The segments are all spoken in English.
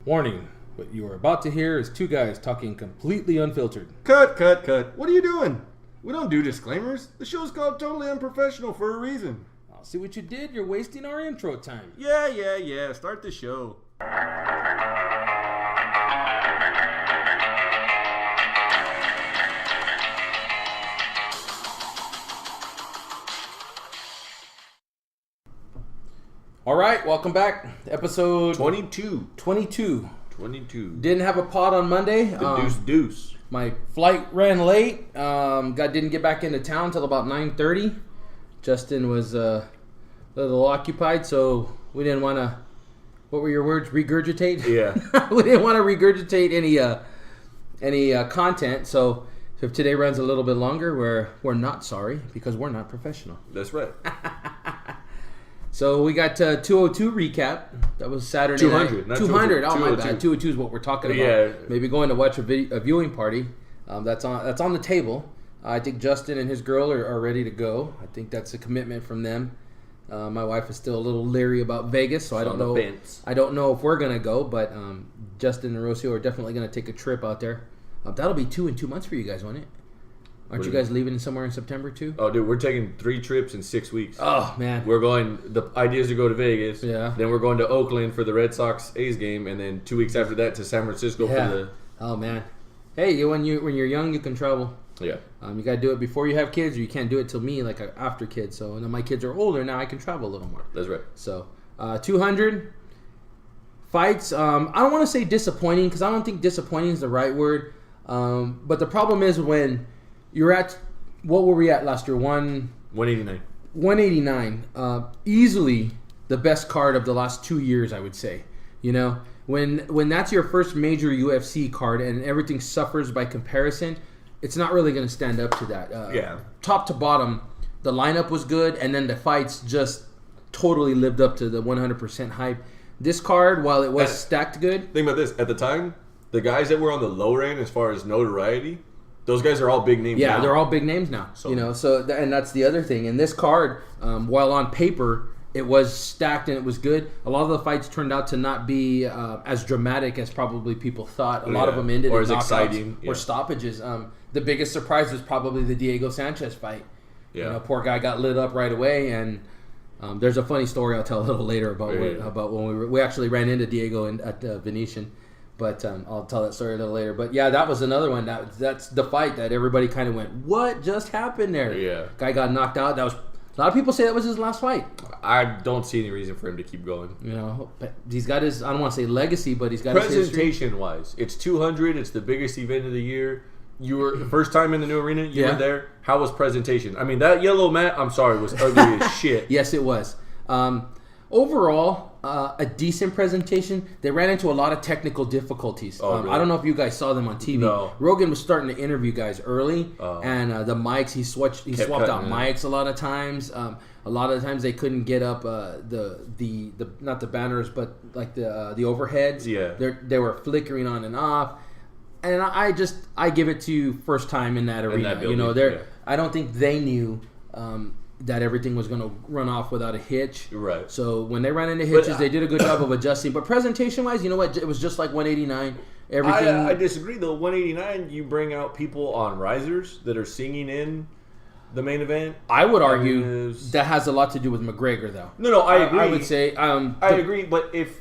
Warning, what you are about to hear is two guys talking completely unfiltered. Cut. What are you doing? We don't do disclaimers. The show's called Totally Unprofessional for a reason. I'll see what you did. You're wasting our intro time. Yeah. Start the show. All right, welcome back. Episode 22. 22. 22. Didn't have a pod on Monday. The deuce. My flight ran late. Didn't get back into town till about 9:30. Justin was a little occupied, so we didn't want to. What were your words? Regurgitate. Yeah. We didn't want to regurgitate any content. So if today runs a little bit longer, we're not sorry because we're not professional. That's right. So we got 202 recap. That was Saturday 200, night. not 200. Oh, my 202. bad. 202 is what we're talking about. Yeah. Maybe going to watch a viewing party. That's on the table. I think Justin and his girl are ready to go. I think that's a commitment from them. My wife is still a little leery about Vegas, so I don't know. I don't know if we're gonna go, but Justin and Rocio are definitely gonna take a trip out there. That'll be 2 in 2 months for you guys, won't it? Aren't you guys leaving somewhere in September too? Oh, dude, we're taking 3 trips in 6 weeks. Oh, man. We're going, the idea is to go to Vegas. Yeah. Then we're going to Oakland for the Red Sox-A's game, and then 2 weeks after that to San Francisco for the... Oh, man. Hey, when you're young, you can travel. Yeah. You got to do it before you have kids, or you can't do it till me, like after kids. So now my kids are older, now I can travel a little more. That's right. So, 200 fights. I don't want to say disappointing, because I don't think disappointing is the right word. But the problem is when you're at... What were we at last year? 189. 189. Easily the best card of the last 2 years, I would say. You know, when that's your first major UFC card and everything suffers by comparison, it's not really going to stand up to that. Top to bottom, the lineup was good, and then the fights just totally lived up to the 100% hype. This card, while it was stacked good... Think about this. At the time, the guys that were on the lower end as far as notoriety... Those guys are all big names now. Yeah, they're all big names now. So. You know, and that's the other thing. And this card, while on paper it was stacked and it was good, a lot of the fights turned out to not be as dramatic as probably people thought. A lot of them ended in knockouts exciting or stoppages. The biggest surprise was probably the Diego Sanchez fight. Yeah. You know, poor guy got lit up right away. And there's a funny story I'll tell a little later about when we actually ran into Diego at Venetian. But I'll tell that story a little later. But yeah, that was another one. That's the fight that everybody kind of went, "What just happened there?" Yeah, guy got knocked out. That was a lot of people say that was his last fight. I don't see any reason for him to keep going. You know, but he's got his. I don't want to say legacy, but he's got presentation wise. It's 200. It's the biggest event of the year. You were the first time in the new arena. You were there. How was presentation? I mean, that yellow mat. I'm sorry, was ugly as shit. Yes, it was. Overall, a decent presentation. They ran into a lot of technical difficulties. Really? I don't know if you guys saw them on TV. No. Rogan was starting to interview guys early, and the mics, he swapped out mics a lot of times. A lot of the times they couldn't get up the not the banners, but like the overheads. Yeah, they were flickering on and off. And I give it to first time in that arena. That building, I don't think they knew. That everything was going to run off without a hitch. Right. So when they ran into hitches, they did a good job of adjusting. But presentation-wise, you know what? It was just like 189. Everything. I disagree, though. 189, you bring out people on risers that are singing in the main event. I would argue that has a lot to do with McGregor, though. No, I agree. I would say... I agree, but if...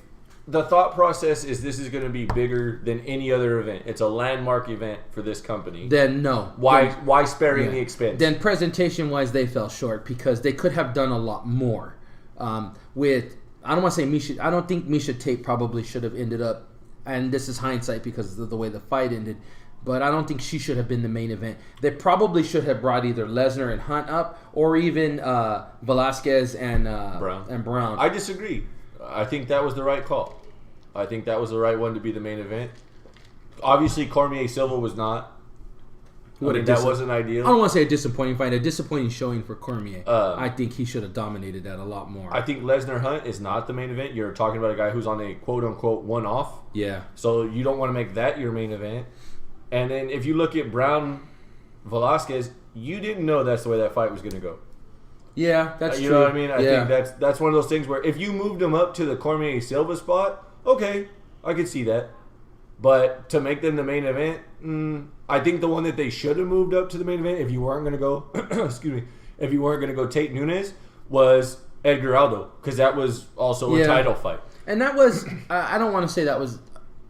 The thought process is this is going to be bigger than any other event. It's a landmark event for this company. Then no. Why sparing the expense? Then presentation-wise, they fell short because they could have done a lot more. I don't want to say Misha. I don't think Misha Tate probably should have ended up. And this is hindsight because of the way the fight ended. But I don't think she should have been the main event. They probably should have brought either Lesnar and Hunt up, or even Velasquez and Brown. I disagree. I think that was the right call. I think that was the right one to be the main event. Obviously, Cormier Silva was not. That wasn't ideal. I don't want to say a disappointing fight, a disappointing showing for Cormier. I think he should have dominated that a lot more. I think Lesnar Hunt is not the main event. You're talking about a guy who's on a quote-unquote one-off. Yeah. So you don't want to make that your main event. And then if you look at Brown Velasquez, you didn't know that's the way that fight was going to go. Yeah, that's true. You know what I mean? I think that's one of those things where if you moved him up to the Cormier Silva spot, okay, I could see that. But to make them the main event, I think the one that they should have moved up to the main event, if you weren't going to go, if you weren't going to go Tate Nunes, was Edgar Aldo, because that was also a title fight. And that was, I don't want to say that was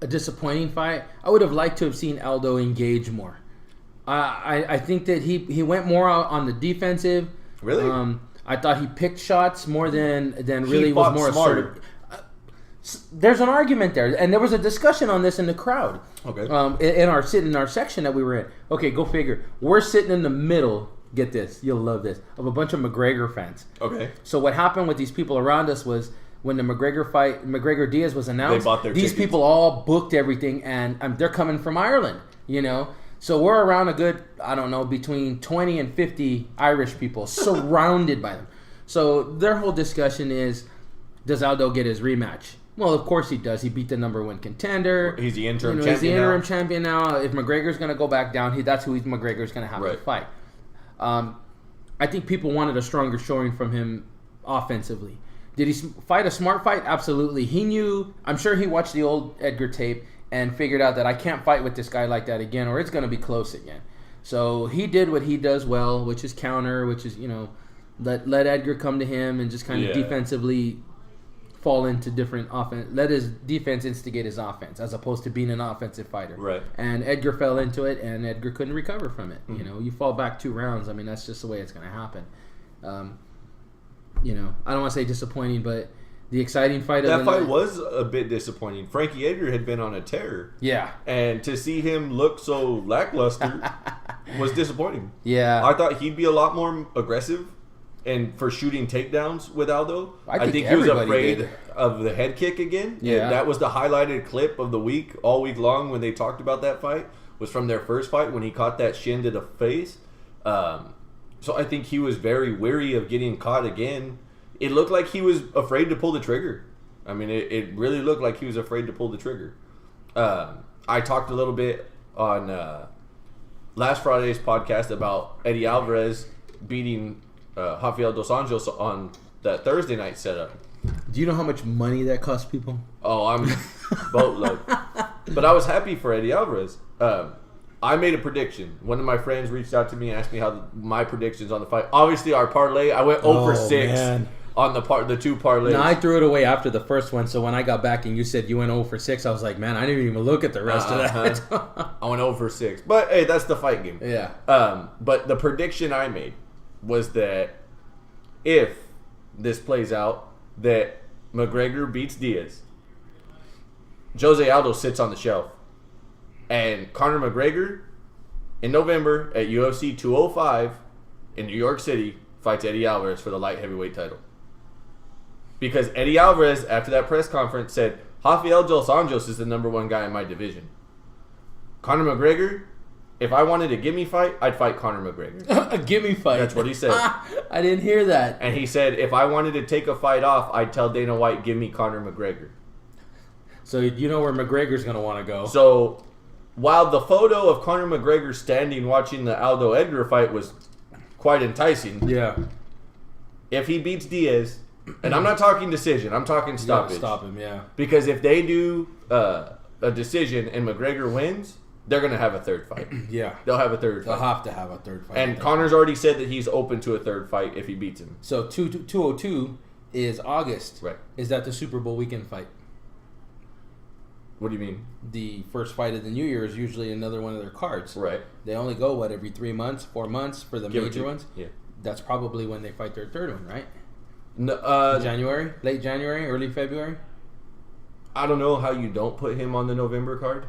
a disappointing fight. I would have liked to have seen Aldo engage more. I think that he went more out on the defensive. Really? I thought he picked shots more than really was more assertive. There's an argument there, and there was a discussion on this in the crowd. Okay. In our section that we were in. Okay, go figure. We're sitting in the middle. Get this, you'll love this. Of a bunch of McGregor fans. Okay. So what happened with these people around us was when the McGregor Diaz was announced, they bought their these tickets. People all booked everything, and they're coming from Ireland. You know. So we're around a good, I don't know, between 20 and 50 Irish people surrounded by them. So their whole discussion is, does Aldo get his rematch? Well, of course he does. He beat the #1 contender. He's the interim champion. He's the interim champion now. If McGregor's going to go back down, that's who McGregor's going to have to fight. I think people wanted a stronger showing from him offensively. Did he fight a smart fight? Absolutely. He knew. I'm sure he watched the old Edgar tape and figured out that I can't fight with this guy like that again, or it's going to be close again. So he did what he does well, which is counter, which is, let Edgar come to him and just kind of defensively fall into different offense. Let his defense instigate his offense, as opposed to being an offensive fighter. Right. And Edgar fell into it, and Edgar couldn't recover from it. Mm-hmm. You fall back 2 rounds. I mean, that's just the way it's going to happen. I don't want to say disappointing, but the exciting fight of that fight was a bit disappointing. Frankie Edgar had been on a tear. Yeah. And to see him look so lackluster was disappointing. Yeah. I thought he'd be a lot more aggressive and for shooting takedowns with Aldo. I think he was afraid of the head kick again. Yeah. That was the highlighted clip of the week, all week long, when they talked about that fight, was from their first fight when he caught that shin to the face. So I think he was very wary of getting caught again. It looked like he was afraid to pull the trigger. I mean, it really looked like he was afraid to pull the trigger. I talked a little bit on last Friday's podcast about Eddie Alvarez beating Rafael Dos Anjos on that Thursday night setup. Do you know how much money that cost people? Oh, I'm boatload. But I was happy for Eddie Alvarez. I made a prediction. One of my friends reached out to me and asked me how my predictions on the fight. Obviously, our parlay, I went 0 for 6. Man. On the 2 parlays. No, I threw it away after the first one, so when I got back and you said you went 0 for 6, I was like, man, I didn't even look at the rest of that. I went 0 for 6. But, hey, that's the fight game. Yeah. But the prediction I made was that if this plays out, that McGregor beats Diaz, Jose Aldo sits on the shelf, and Conor McGregor, in November at UFC 205 in New York City, fights Eddie Alvarez for the light heavyweight title. Because Eddie Alvarez, after that press conference, said, Rafael Dos Anjos is the #1 guy in my division. Conor McGregor, if I wanted a gimme fight, I'd fight Conor McGregor. A gimme fight? That's what he said. I didn't hear that. And he said, if I wanted to take a fight off, I'd tell Dana White, give me Conor McGregor. So you know where McGregor's going to want to go. So while the photo of Conor McGregor standing watching the Aldo Edgar fight was quite enticing. Yeah. If he beats Diaz, and I'm not talking decision, I'm talking stoppage. Stop him, yeah. Because if they do a decision and McGregor wins, they're going to have a third fight. Yeah. They'll have a third fight. They'll have to have a third fight. And Conor's already said that he's open to a third fight if he beats him. So 202 is August. Right. Is that the Super Bowl weekend fight? What do you mean? The first fight of the New Year is usually another one of their cards. Right. They only go, every 3 months, 4 months for the major ones? Yeah. That's probably when they fight their third one, right? No, January? Late January? Early February? I don't know how you don't put him on the November card.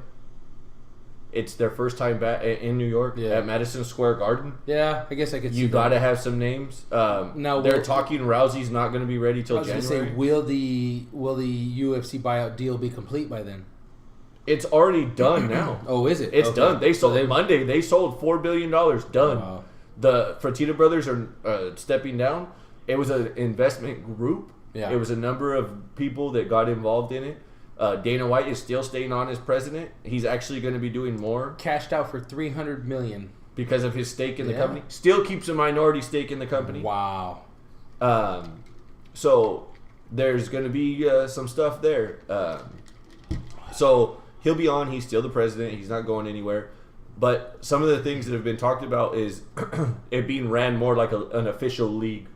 It's their first time back in New York at Madison Square Garden. Yeah, I guess I could see You got to have some names. Now they're talking Rousey's not going to be ready till January. I was going to say, will the UFC buyout deal be complete by then? It's already done now. Oh, is it? It's done. They sold Monday. They sold $4 billion. Done. Wow. The Fertitta brothers are stepping down. It was an investment group. Yeah. It was a number of people that got involved in it. Dana White is still staying on as president. He's actually going to be doing more. Cashed out for $300 million because of his stake in the company. Still keeps a minority stake in the company. Wow. So there's going to be some stuff there. So he'll be on. He's still the president. He's not going anywhere. But some of the things that have been talked about is it being ran more like an official league,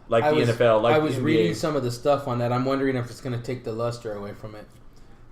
like the NFL. Like I was the NBA. reading some of the stuff on that. I'm wondering if it's going to take the luster away from it.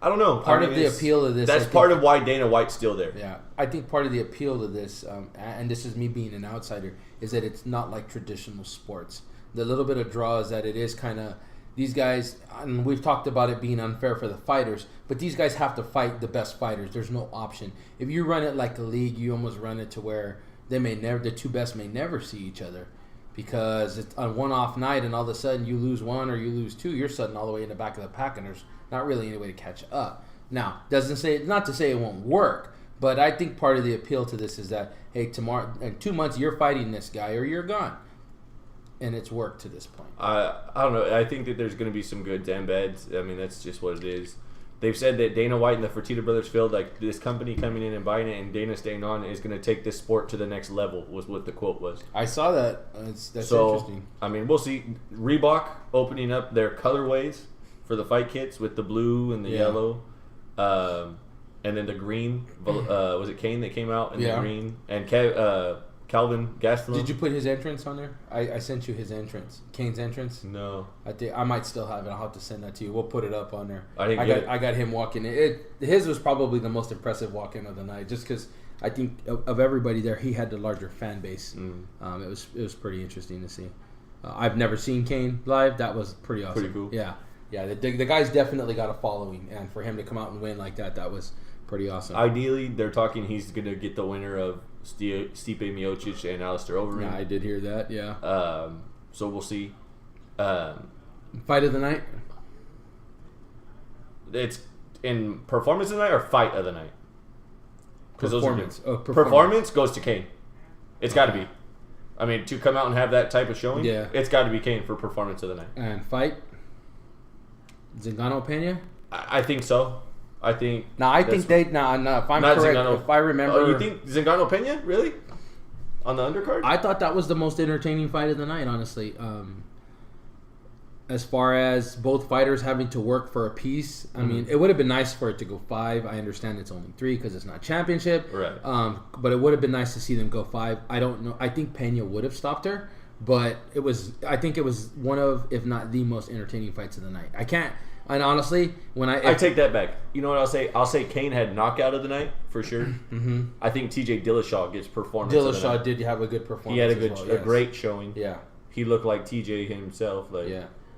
I don't know. Part of the appeal of this. That's part of why Dana White's still there. Yeah, I think part of the appeal to this, and this is me being an outsider, is that it's not like traditional sports. The little bit of draw is that it is kind of these guys, and we've talked about it being unfair for the fighters, but these guys have to fight the best fighters. There's no option. If you run it like a league, you almost run it to where the two best may never see each other, because it's on one off night, and all of a sudden you lose one or you lose two, you're suddenly all the way in the back of the pack, and there's not really any way to catch up. Now, not to say it won't work, but I think part of the appeal to this is that, hey, tomorrow in 2 months you're fighting this guy or you're gone, and it's worked to this point. I don't know. I think that there's going to be some goods and bads. I mean, that's just what it is. They've said that Dana White and the Fertitta brothers feel like this company coming in and buying it and Dana staying on is going to take this sport to the next level, was what the quote was. I saw that. That's so, interesting. I mean, we'll see. Reebok opening up their colorways for the fight kits with the blue and the yellow. And then the green. Was it Kane that came out in the green? And Calvin Gastelum. Did you put his entrance on there? I sent you his entrance. Kane's entrance? No. I think I might still have it. I'll have to send that to you. We'll put it up on there. I got him walking in. His was probably the most impressive walk-in of the night, just because I think of everybody there, he had the larger fan base. It was pretty interesting to see. I've never seen Kane live. That was pretty awesome. Pretty cool. Yeah. Yeah, the guy's definitely got a following, and for him to come out and win like that was pretty awesome. Ideally, they're talking he's going to get the winner of Stipe Miocic and Alistair Overeem. Yeah, I did hear that, yeah. So we'll see. Fight of the night? It's in performance of the night or fight of the night? Performance. Performance goes to Kane. It's got to be. I mean, to come out and have that type of showing, it's got to be Kane for performance of the night. And fight? Zingano Pena? I think so. I think. No, I think they. No. If I'm correct, Zingano. If I remember. Oh, you think Zingano Pena really on the undercard? I thought that was the most entertaining fight of the night, honestly. As far as both fighters having to work for a piece, I mean, it would have been nice for it to go 5. I understand it's only 3 because it's not championship. Right. But it would have been nice to see them go 5. I don't know. I think Pena would have stopped her, but I think it was one of, if not the most entertaining fights of the night. I can't. And honestly, I take that back. You know what I'll say? I'll say Kane had knockout of the night for sure. I think TJ Dillashaw gets performance. Dillashaw did have a good performance. He had a great showing. Yeah, he looked like TJ himself.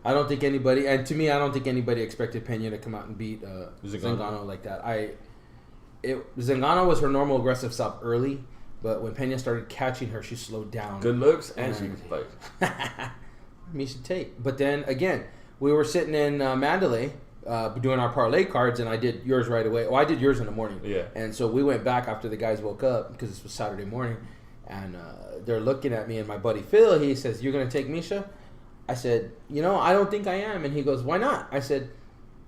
I don't think anybody, and to me, I don't think anybody expected Pena to come out and beat Zingano like that. Zingano was her normal aggressive stop early, but when Pena started catching her, she slowed down. Good looks, and she could fight. Misha Tate. But then again, we were sitting in Mandalay doing our parlay cards, and I did yours right away. I did yours in the morning. Yeah. And so we went back after the guys woke up because this was Saturday morning, and they're looking at me, and my buddy Phil, he says, "You're going to take Misha?" I said, I don't think I am. And he goes, "Why not?" I said,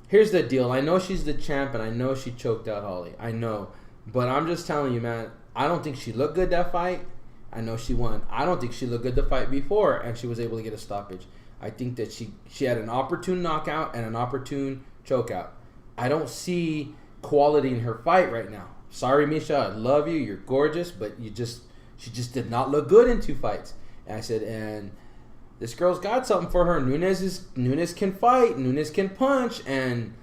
"Here's the deal. I know she's the champ, and I know she choked out Holly. I know. But I'm just telling you, man, I don't think she looked good that fight. I know she won. I don't think she looked good the fight before, and she was able to get a stoppage. I think that she had an opportune knockout and an opportune chokeout. I don't see quality in her fight right now. Sorry, Misha, I love you. You're gorgeous, but she just did not look good in 2 fights." And I said, and this girl's got something for her. Nunes can fight. Nunes can punch, and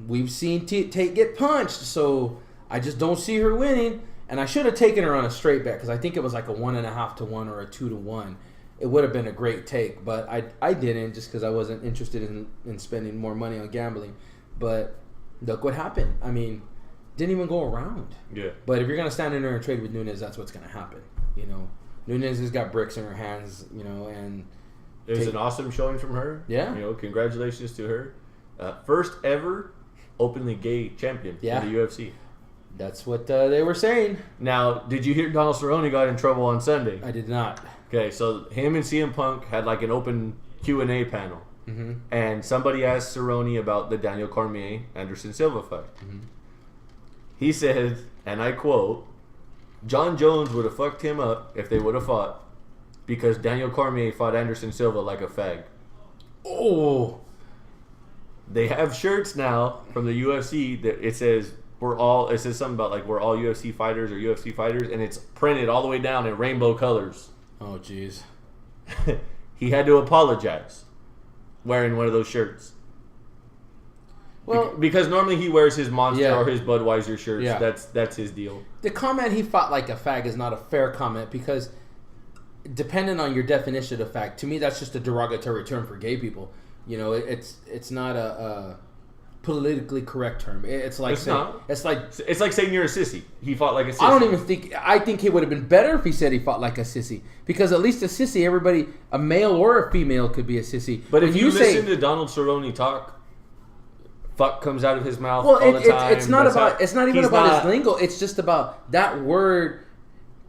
we've seen Tate get punched. So I just don't see her winning. And I should have taken her on a straight bet because I think it was like a 1.5 to 1 or a 2 to 1. It would have been a great take, but I didn't just because I wasn't interested in spending more money on gambling. But look what happened. I mean, didn't even go around. Yeah. But if you're gonna stand in there and trade with Nunes, that's what's gonna happen. Nunes has got bricks in her hands. And it was an awesome showing from her. Yeah. Congratulations to her. First ever openly gay champion in the UFC. That's what they were saying. Now, did you hear Donald Cerrone got in trouble on Sunday? I did not. Okay, so him and CM Punk had like an open Q&A panel. And somebody asked Cerrone about the Daniel Cormier Anderson Silva fight. He said, and I quote, "John Jones would have fucked him up if they would have fought because Daniel Cormier fought Anderson Silva like a fag." Oh. They have shirts now from the UFC that it says it says something about like we're all UFC fighters or UFC fighters, and it's printed all the way down in rainbow colors. Oh, jeez. He had to apologize wearing one of those shirts. Well, because normally he wears his Monster or his Budweiser shirts. Yeah. That's his deal. The comment he fought like a fag is not a fair comment because depending on your definition of fag, to me that's just a derogatory term for gay people. You know, it's not a politically correct term. It's like it's like saying you're a sissy. He fought like a sissy. I think it would have been better if he said he fought like a sissy because at least a sissy, a male or a female could be a sissy. But if you listen to Donald Cerrone talk, fuck comes out of his mouth all the time. It's not even about his lingo. It's just about that word.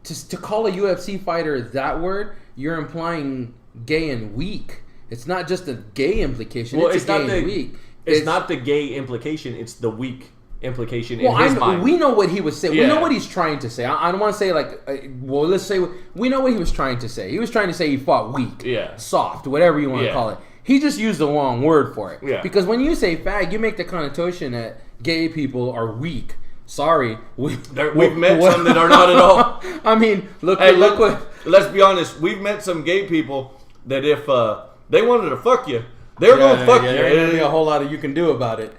To call a UFC fighter that word, you're implying gay and weak. It's not just a gay implication. Well, it's gay and weak. It's not the gay implication. It's the weak implication in his mind. We know what he was saying. Yeah. We know what he's trying to say. I don't want to say let's say we know what he was trying to say. He was trying to say he fought weak, soft, whatever you want to call it. He just used the wrong word for it. Yeah. Because when you say fag, you make the connotation that gay people are weak. Sorry, we've met some that are not at all. I mean, look what. Let's be honest. We've met some gay people that if they wanted to fuck you, they were going to fuck you. There ain't a whole lot you can do about it.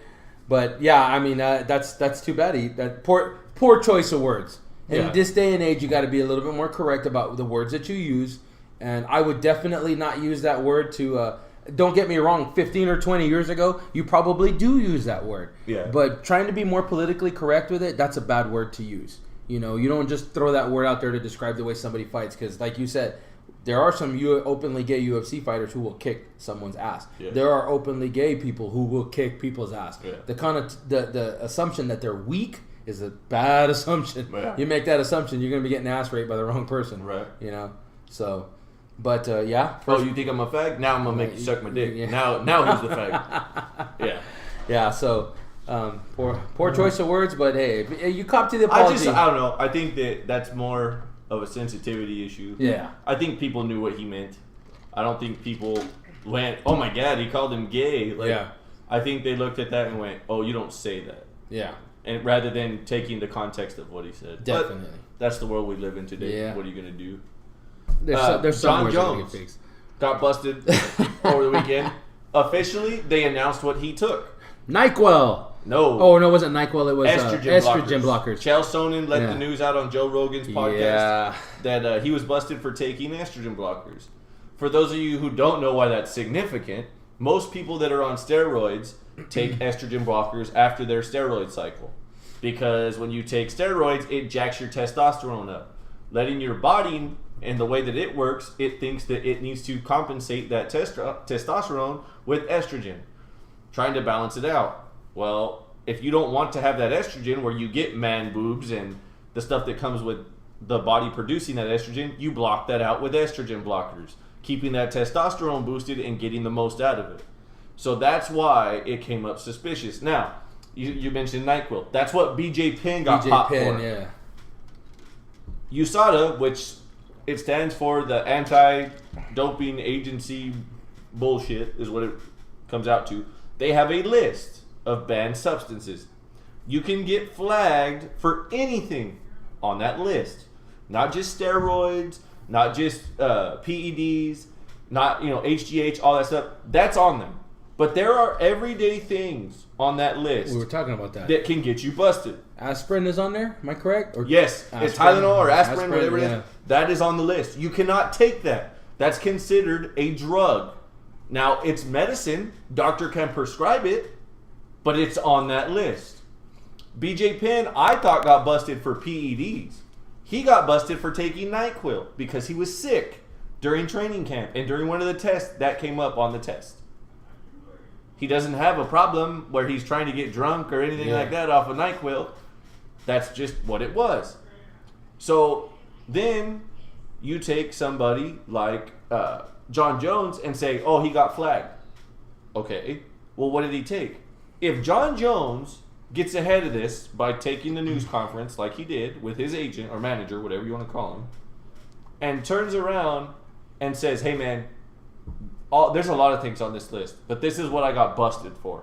But yeah, I mean that's too bad. That poor choice of words. In this day and age, you got to be a little bit more correct about the words that you use. And I would definitely not use that word to. Don't get me wrong, 15 or 20 years ago, you probably do use that word. Yeah. But trying to be more politically correct with it, that's a bad word to use. You know, you don't just throw that word out there to describe the way somebody fights. Because like you said, there are some openly gay UFC fighters who will kick someone's ass. Yeah. There are openly gay people who will kick people's ass. Yeah. The assumption that they're weak is a bad assumption. Yeah. You make that assumption, you're going to be getting ass raped by the wrong person. Right. You know, so... But you think I'm a fag? Now I'm gonna make you suck my dick. Yeah. Now who's the fag? Yeah. So poor choice of words, but hey, you cop to the apology. I don't know. I think that's more of a sensitivity issue. Yeah. I think people knew what he meant. I don't think people went, "Oh my God, he called him gay." I think they looked at that and went, "Oh, you don't say that." Yeah. And rather than taking the context of what he said. Definitely. But that's the world we live in today. Yeah. What are you gonna do? There's John Jones got busted over the weekend. Officially, they announced what he took. NyQuil. No. Oh, no, it wasn't NyQuil. It was estrogen blockers. Chael Sonnen let the news out on Joe Rogan's podcast that he was busted for taking estrogen blockers. For those of you who don't know why that's significant, most people that are on steroids take estrogen blockers after their steroid cycle. Because when you take steroids, it jacks your testosterone up. Letting your body... And the way that it works, it thinks that it needs to compensate that testosterone with estrogen, trying to balance it out. Well, if you don't want to have that estrogen where you get man boobs and the stuff that comes with the body producing that estrogen, you block that out with estrogen blockers, keeping that testosterone boosted and getting the most out of it. So that's why it came up suspicious. Now, you mentioned NyQuil. That's what BJ Penn got popped for. Yeah. USADA, which... It stands for the Anti-Doping Agency bullshit is what it comes out to. They have a list of banned substances. You can get flagged for anything on that list. Not just steroids, not just PEDs, not HGH, all that stuff. That's on them. But there are everyday things on that list. We were talking about that can get you busted. Aspirin is on there? Am I correct? Yes. It's Tylenol or aspirin, whatever it is. That is on the list. You cannot take that. That's considered a drug. Now, it's medicine. Doctor can prescribe it, but it's on that list. BJ Penn, I thought, got busted for PEDs. He got busted for taking NyQuil because he was sick during training camp. And during one of the tests, that came up on the test. He doesn't have a problem where he's trying to get drunk or anything like that off of NyQuil. That's just what it was. So then you take somebody like John Jones and say, oh, he got flagged. Okay, well, what did he take? If John Jones gets ahead of this by taking the news conference like he did with his agent or manager, whatever you want to call him, and turns around and says, hey, man, there's a lot of things on this list, but this is what I got busted for.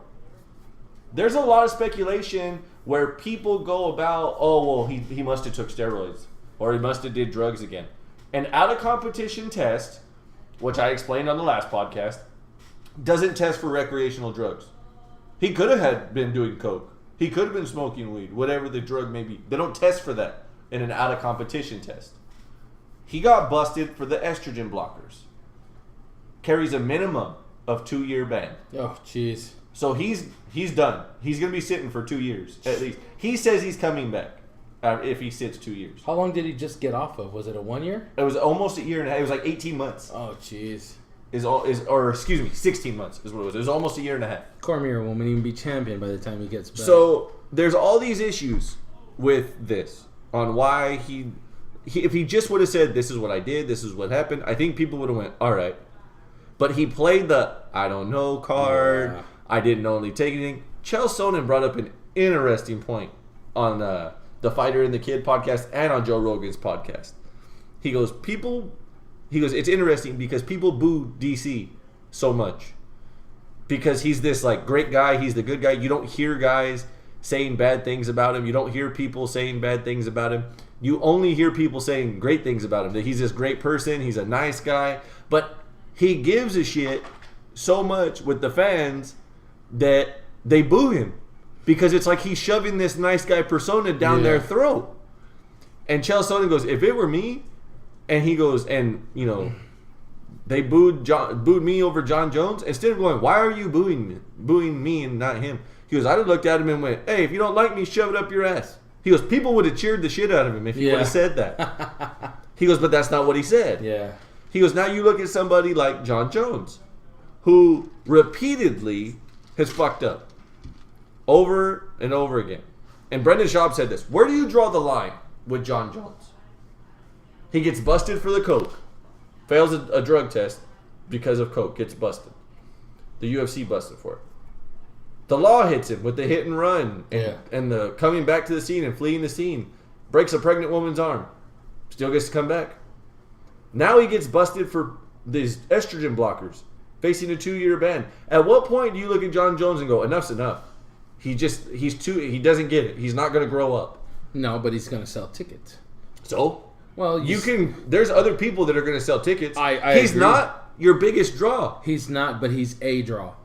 There's a lot of speculation where people go about, oh, well, he must have took steroids. Or he must have did drugs again. An out-of-competition test, which I explained on the last podcast, doesn't test for recreational drugs. He could have been doing coke. He could have been smoking weed, whatever the drug may be. They don't test for that in an out-of-competition test. He got busted for the estrogen blockers. Carries a minimum of 2-year ban. Oh, jeez. So he's done. He's going to be sitting for 2 years at least. He says he's coming back if he sits 2 years. How long did he just get off of? Was it a 1 year? It was almost a year and a half. It was like 18 months. Oh, jeez. 16 months is what it was. It was almost a year and a half. Cormier won't even be champion by the time he gets back. So there's all these issues with this on why he if he just would have said, this is what I did, this is what happened, I think people would have went, all right. But he played the I don't know card. Yeah. I didn't only take anything. Chael Sonnen brought up an interesting point on the Fighter and the Kid podcast and on Joe Rogan's podcast. He goes, it's interesting because people boo DC so much. Because he's this like great guy, he's the good guy. You don't hear guys saying bad things about him. You don't hear people saying bad things about him. You only hear people saying great things about him. That he's this great person, he's a nice guy. But he gives a shit so much with the fans that they boo him. Because it's like he's shoving this nice guy persona down their throat. And Chael Sonnen goes, if it were me, and he goes, and you know, they booed me over John Jones. Instead of going, why are you booing me and not him? He goes, I'd have looked at him and went, hey, if you don't like me, shove it up your ass. He goes, people would have cheered the shit out of him if he would have said that. He goes, but that's not what he said. Yeah. He goes, now you look at somebody like John Jones, who repeatedly has fucked up over and over again. And Brendan Schaub said this. Where do you draw the line with John Jones? He gets busted for the coke. Fails a drug test because of coke. Gets busted. The UFC busted for it. The law hits him with the hit and run and the coming back to the scene and fleeing the scene. Breaks a pregnant woman's arm. Still gets to come back. Now he gets busted for these estrogen blockers. Facing a 2-year ban. At what point do you look at John Jones and go, enough's enough? He doesn't get it. He's not going to grow up. No, but he's going to sell tickets. So? Well, there's other people that are going to sell tickets. He's agree. not your biggest draw. He's not, but he's a draw.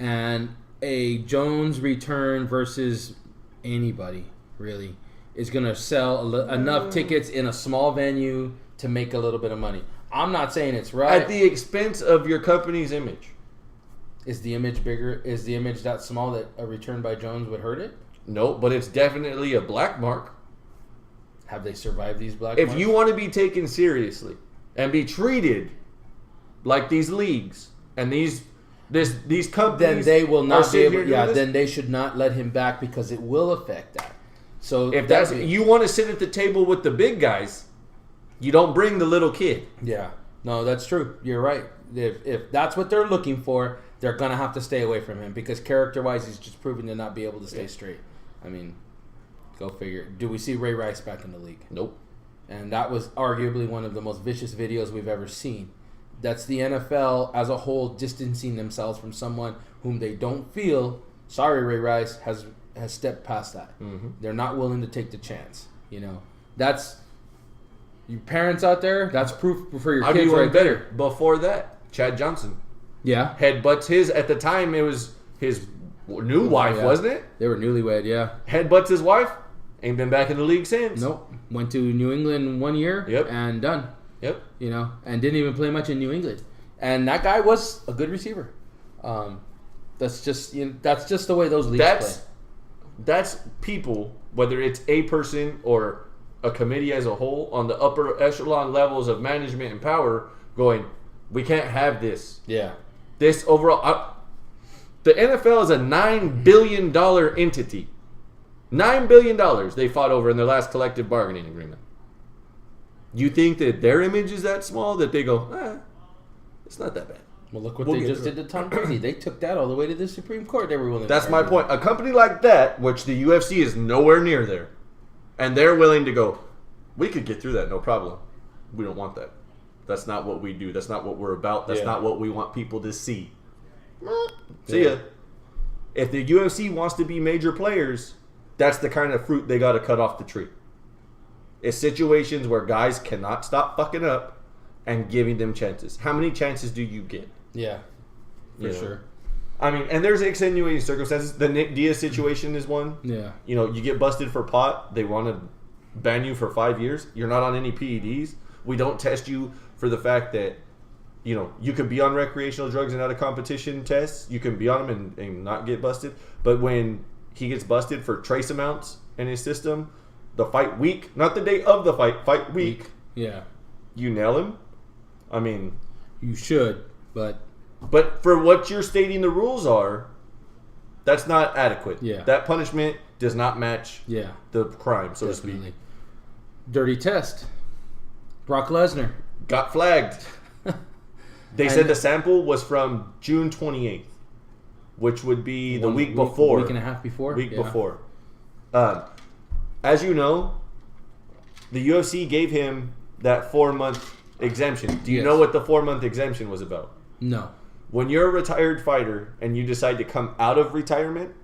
And a Jones return versus anybody, really, is going to sell enough tickets in a small venue to make a little bit of money. I'm not saying it's right. At the expense of your company's image. Is the image bigger? Is the image that small that a return by Jones would hurt it? No, but it's definitely a black mark. Have they survived these black marks? marks? If you want to be taken seriously and be treated like these leagues and these companies, then they will not be able. Yeah, then they should not let him back because it will affect that. So if you want to sit at the table with the big guys, you don't bring the little kid. Yeah, no, that's true. You're right. If that's what they're looking for, they're gonna have to stay away from him because character-wise, he's just proven to not be able to stay straight. I mean, go figure. Do we see Ray Rice back in the league? Nope. And that was arguably one of the most vicious videos we've ever seen. That's the NFL as a whole distancing themselves from someone whom they don't feel. Sorry, Ray Rice has stepped past that. Mm-hmm. They're not willing to take the chance. You know, that's you parents out there. That's proof for your kids right there. Before that, Chad Johnson. Yeah, headbutts at the time it was his new wife, wasn't it? They were newlywed, yeah. Headbutts his wife, ain't been back in the league since. Nope. Went to New England 1 year, and done. Yep. You know, and didn't even play much in New England. And that guy was a good receiver. That's just the way those leagues play. That's people, whether it's a person or a committee as a whole, on the upper echelon levels of management and power, going, we can't have this. Yeah. This overall, the NFL is a $9 billion entity. $9 billion they fought over in their last collective bargaining agreement. You think that their image is that small that they go, it's not that bad. Well, look what they just did to Tom Brady. They took that all the way to the Supreme Court. They were willing. That's my point. A company like that, which the UFC is nowhere near there, and they're willing to go, we could get through that, no problem. We don't want that. That's not what we do. That's not what we're about. That's not what we want people to see. See ya. if the UFC wants to be major players, that's the kind of fruit they got to cut off the tree. It's situations where guys cannot stop fucking up and giving them chances. How many chances do you get? Yeah, for sure. I mean, and there's extenuating circumstances. The Nick Diaz situation is one. Yeah. You know, you get busted for pot. They want to ban you for 5 years. You're not on any PEDs. We don't test you for the fact that, you know, you could be on recreational drugs and out of competition tests. You can be on them and not get busted. But when he gets busted for trace amounts in his system, the fight week, not the day of the fight week. Yeah. You nail him. I mean, you should, but for what you're stating the rules are, that's not adequate. Yeah. That punishment does not match the crime, so Definitely. to speak. Dirty test. Brock Lesnar got flagged. They said the sample was from June 28th, which would be the week before. Week and a half before? Before. As you know, the UFC gave him that 4-month exemption. Do you know what the 4-month exemption was about? No. When you're a retired fighter and you decide to come out of retirement,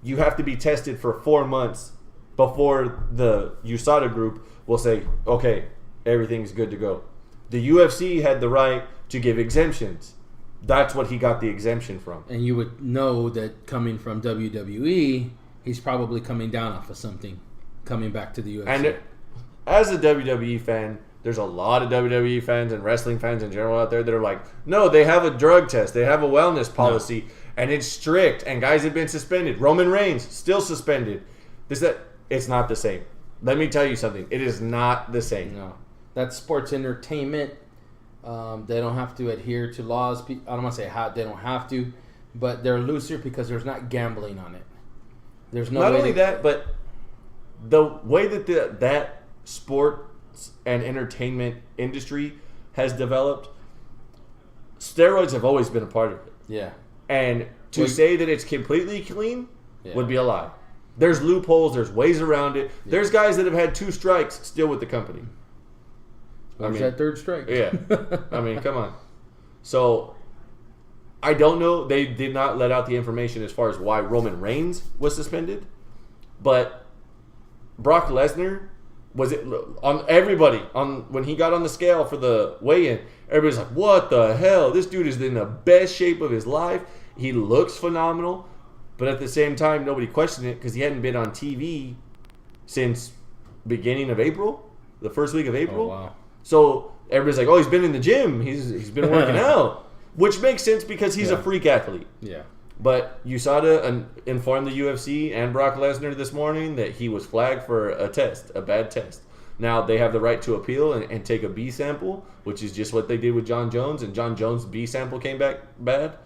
you have to be tested for 4 months before the USADA group will say, okay, everything's good to go. The UFC had the right to give exemptions. That's what he got the exemption from. And you would know that coming from WWE, he's probably coming down off of something, coming back to the UFC. And as a WWE fan, there's a lot of WWE fans and wrestling fans in general out there that are like, no, they have a drug test. They have a wellness policy, and it's strict, and guys have been suspended. Roman Reigns, still suspended. It's not the same. Let me tell you something. It is not the same. No. That's sports entertainment. They don't have to adhere to laws. I don't want to say how they don't have to, but they're looser because there's not gambling on it. There's no not way only that, but the way that that sports and entertainment industry has developed, steroids have always been a part of it. Yeah. And to say that it's completely clean would be a lie. There's loopholes. There's ways around it. Yeah. There's guys that have had 2 strikes still with the company. Where's that 3rd strike? Yeah. I mean, come on. So, I don't know. They did not let out the information as far as why Roman Reigns was suspended. But Brock Lesnar, was it on everybody, when he got on the scale for the weigh-in, everybody's like, what the hell? This dude is in the best shape of his life. He looks phenomenal. But at the same time, nobody questioned it because he hadn't been on TV since beginning of April, the first week of April. Oh, wow. So everybody's like, oh, he's been in the gym. He's been working out. Which makes sense because he's a freak athlete. Yeah. But USADA informed the UFC and Brock Lesnar this morning that he was flagged for a bad test. Now, they have the right to appeal and take a B sample, which is just what they did with John Jones. And John Jones' B sample came back bad.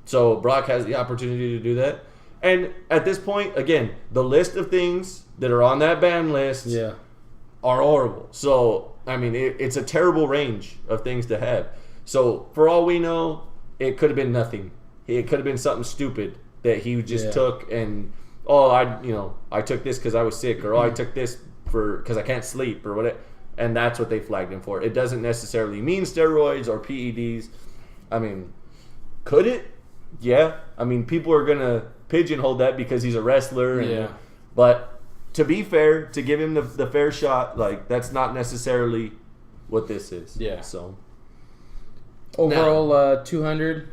So Brock has the opportunity to do that. And at this point, again, the list of things that are on that ban list are horrible. So, I mean, it's a terrible range of things to have. So, for all we know, it could have been nothing. It could have been something stupid that he just took and, I took this because I was sick, or I took this because I can't sleep, or whatever. And that's what they flagged him for. It doesn't necessarily mean steroids or PEDs. I mean, could it? Yeah. I mean, people are going to pigeonhole that because he's a wrestler. But to be fair, to give him the fair shot, like, that's not necessarily what this is. Yeah. So overall, 200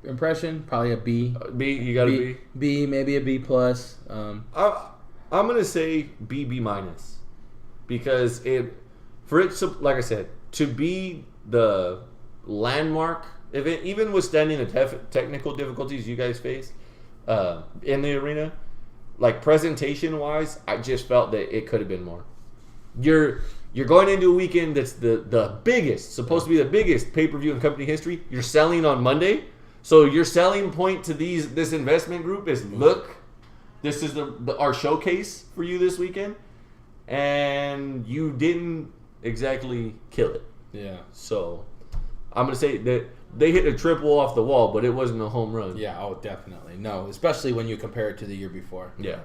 impression, probably a B. B, you got a B? B, maybe a B plus. I'm gonna say B minus because like I said, to be the landmark event, even withstanding the technical difficulties you guys face in the arena, like presentation wise, I just felt that it could have been more. You're going into a weekend that's the biggest, supposed to be the biggest pay-per-view in company history. You're selling on Monday, so your selling point to this investment group is, look, this is our showcase for you this weekend, and you didn't exactly kill it. Yeah. So I'm gonna say that they hit a triple off the wall, but it wasn't a home run. Yeah. Oh, definitely. No, especially when you compare it to the year before. Yeah.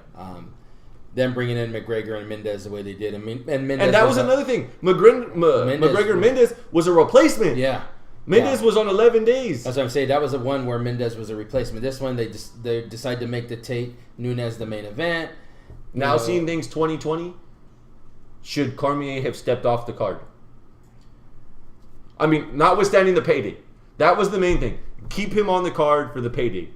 Them bringing in McGregor and Mendez the way they did, and Mendez and that was another thing. McGregor Mendez was a replacement. Yeah. Mendez was on 11 days. That's what I'm saying. That was the one where Mendez was a replacement. This one, they decided to make the Tate Nunes the main event. Now, seeing things 2020, should Cormier have stepped off the card? I mean, notwithstanding the payday. That was the main thing. Keep him on the card for the payday.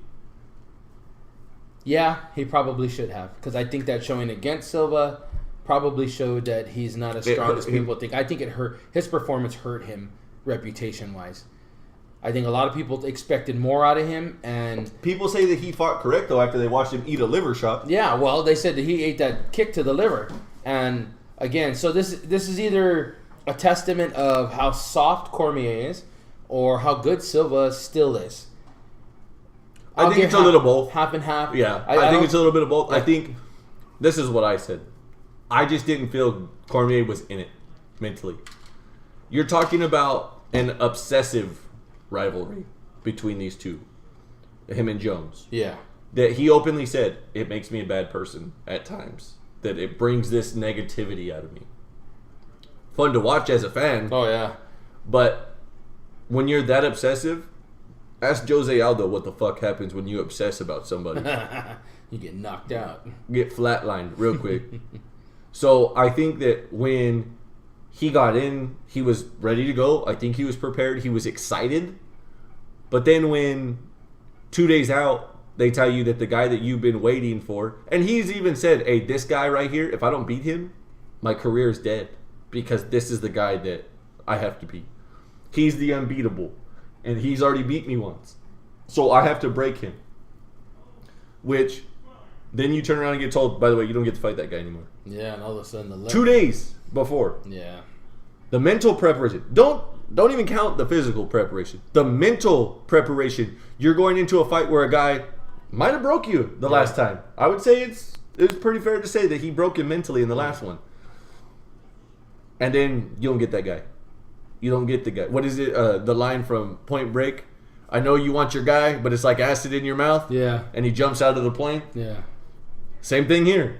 Yeah, he probably should have. Because I think that showing against Silva probably showed that he's not as strong as people think. I think it hurt. His performance hurt him reputation-wise. I think a lot of people expected more out of him, and people say that he fought correct though after they watched him eat a liver shot. Yeah, well, they said that he ate that kick to the liver, and again, so this is either a testament of how soft Cormier is, or how good Silva still is. I think it's a little both, half and half. Yeah, I think it's a little bit of both. I think this is what I said. I just didn't feel Cormier was in it mentally. You're talking about an obsessive rivalry between these two, him and Jones. Yeah. That he openly said, it makes me a bad person at times. That it brings this negativity out of me. Fun to watch as a fan. Oh, yeah. But when you're that obsessive, ask Jose Aldo what the fuck happens when you obsess about somebody. You get knocked out. Get flatlined real quick. So I think that when he got in, he was ready to go. I think he was prepared. He was excited. But then when 2 days out, they tell you that the guy that you've been waiting for, and he's even said, hey, this guy right here, if I don't beat him, my career is dead. Because this is the guy that I have to beat. He's the unbeatable. And he's already beat me once. So I have to break him. Which, then you turn around and get told, by the way, you don't get to fight that guy anymore. Yeah, and all of a sudden the 2 days before. Yeah. The mental preparation. Don't even count the physical preparation. The mental preparation. You're going into a fight where a guy might have broke you the last time. I would say it's pretty fair to say that he broke him mentally in the last one. And then you don't get that guy. You don't get the guy. What is it? The line from Point Break? I know you want your guy, but it's like acid in your mouth. Yeah. And he jumps out of the plane. Yeah. Same thing here.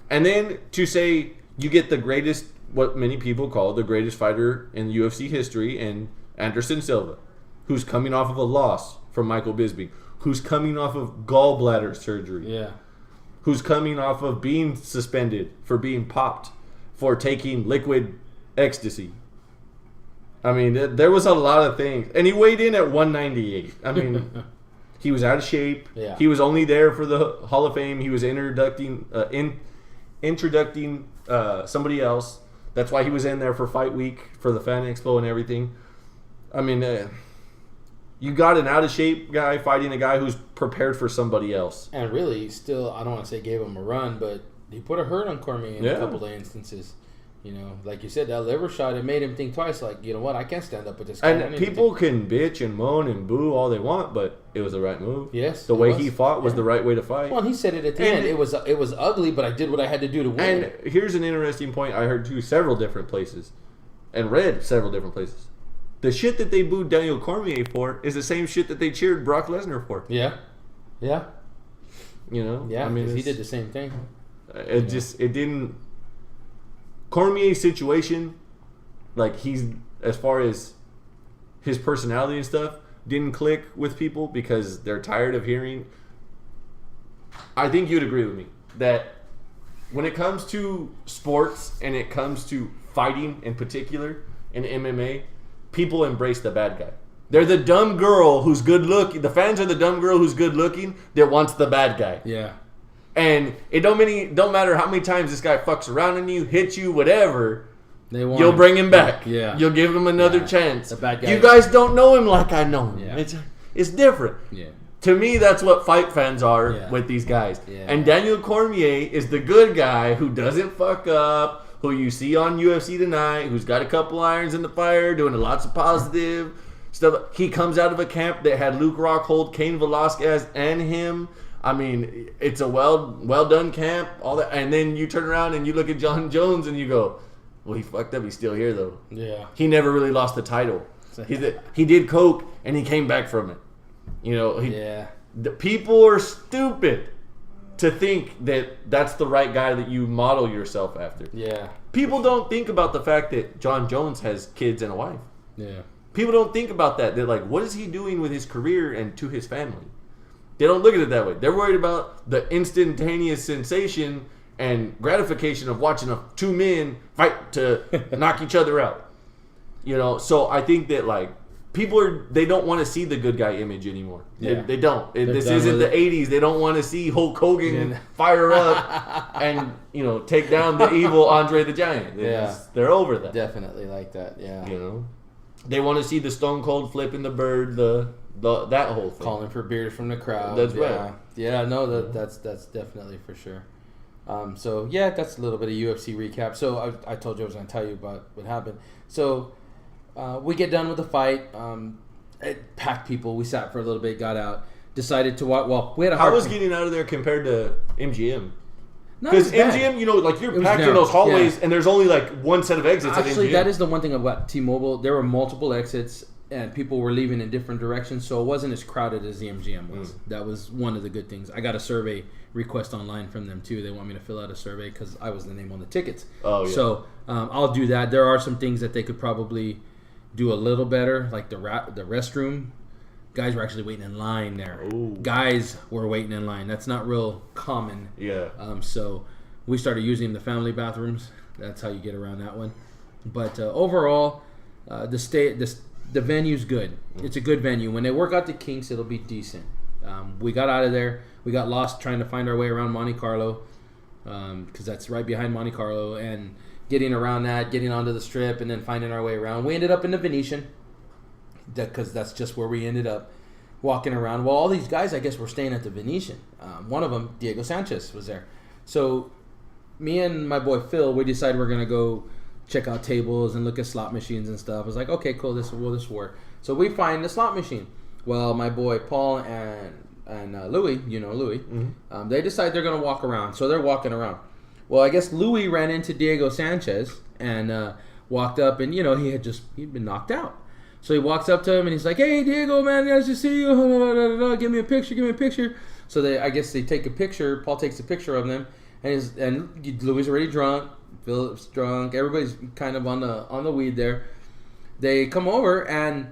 And then to say you get the greatest, what many people call the greatest fighter in UFC history, in Anderson Silva, who's coming off of a loss from Michael Bisping, who's coming off of gallbladder surgery. Yeah. Who's coming off of being suspended for being popped for taking liquid ecstasy. I mean, there was a lot of things. And he weighed in at 198. I mean, he was out of shape. Yeah. He was only there for the Hall of Fame. He was introducing somebody else. That's why he was in there for Fight Week, for the Fan Expo and everything. I mean, you got an out-of-shape guy fighting a guy who's prepared for somebody else. And really, still, I don't want to say gave him a run, but he put a hurt on Cormier in a couple of instances. You know, like you said, that liver shot, it made him think twice, like, you know what, I can't stand up with this guy. And people can bitch and moan and boo all they want, but it was the right move. Yes. The way he fought was the right way to fight. Well, he said it at the end. It was ugly, but I did what I had to do to win. And here's an interesting point I heard several different places and read several different places. The shit that they booed Daniel Cormier for is the same shit that they cheered Brock Lesnar for. Yeah. Yeah. You know? Yeah, I mean, he did the same thing. It didn't... Cormier's situation, like he's, as far as his personality and stuff, didn't click with people because they're tired of hearing. I think you'd agree with me that when it comes to sports and it comes to fighting in particular in MMA, people embrace the bad guy. They're the dumb girl who's good looking. The fans are the dumb girl who's good looking that wants the bad guy. Yeah. And it don't matter how many times this guy fucks around on you, hits you, whatever. You'll bring him back. Yeah. You'll give him another chance. The bad guy. You guys don't know him like I know him. Yeah. It's different. Yeah. To me, that's what fight fans are with these guys. Yeah. And Daniel Cormier is the good guy who doesn't fuck up, who you see on UFC tonight, who's got a couple irons in the fire, doing lots of positive stuff. He comes out of a camp that had Luke Rockhold, Cain Velasquez, and him. I mean, it's a well done camp, all that, and then you turn around and you look at John Jones and you go, "Well, he fucked up. He's still here, though. Yeah, he never really lost the title. He did coke and he came back from it. You know, the people are stupid to think that that's the right guy that you model yourself after. Yeah, people don't think about the fact that John Jones has kids and a wife. Yeah, People don't think about that. They're like, what is he doing with his career and to his family? They don't look at it that way. They're worried about the instantaneous sensation and gratification of watching two men fight to knock each other out. You know, so I think that like they don't want to see the good guy image anymore. Yeah. They don't. This isn't the 80s. They don't want to see Hulk Hogan fire up and, you know, take down the evil Andre the Giant. They're over that. Definitely like that. Yeah. You know, they want to see the Stone Cold flipping the bird, that whole thing. Calling for beers from the crowd. That's right. Yeah, no, that's definitely for sure. So, yeah, that's a little bit of UFC recap. So, I told you I was going to tell you about what happened. So, we get done with the fight. It packed people. We sat for a little bit, got out, decided to watch. Well, we had a hard How was getting out of there compared to MGM? Because MGM, you know, like you're packed in those hallways, and there's only like one set of exits. Actually, at MGM. That is the one thing about T-Mobile. There were multiple exits, and people were leaving in different directions, so it wasn't as crowded as the MGM was. That was one of the good things. I got a survey request online from them too. They want me to fill out a survey because I was the name on the tickets. Oh yeah. So I'll do that. There are some things that they could probably do a little better, like the restroom. Guys were actually waiting in line there. Ooh. Guys were waiting in line. That's not real common. Yeah. So we started using the family bathrooms. That's how you get around that one. But overall, the venue's good. It's a good venue. When they work out the kinks, it'll be decent. We got out of there. We got lost trying to find our way around Monte Carlo because that's right behind Monte Carlo, and getting around that, getting onto the Strip, and then finding our way around. We ended up in the Venetian because that's just where we ended up walking around. Well, all these guys, I guess, were staying at the Venetian. One of them, Diego Sanchez, was there. So me and my boy Phil, we decided we're going to go check out tables and look at slot machines and stuff. I was like, okay, cool, this will work. So we find the slot machine. Well, my boy Paul and Louis, you know Louis, they decide they're going to walk around. So they're walking around. Well, I guess Louis ran into Diego Sanchez and walked up, and, you know, he'd been knocked out. So he walks up to him, and he's like, hey, Diego, man, nice to see you. Give me a picture. So I guess they take a picture. Paul takes a picture of them, and Louis is already drunk. Philip's drunk. Everybody's kind of on the weed there. They come over, and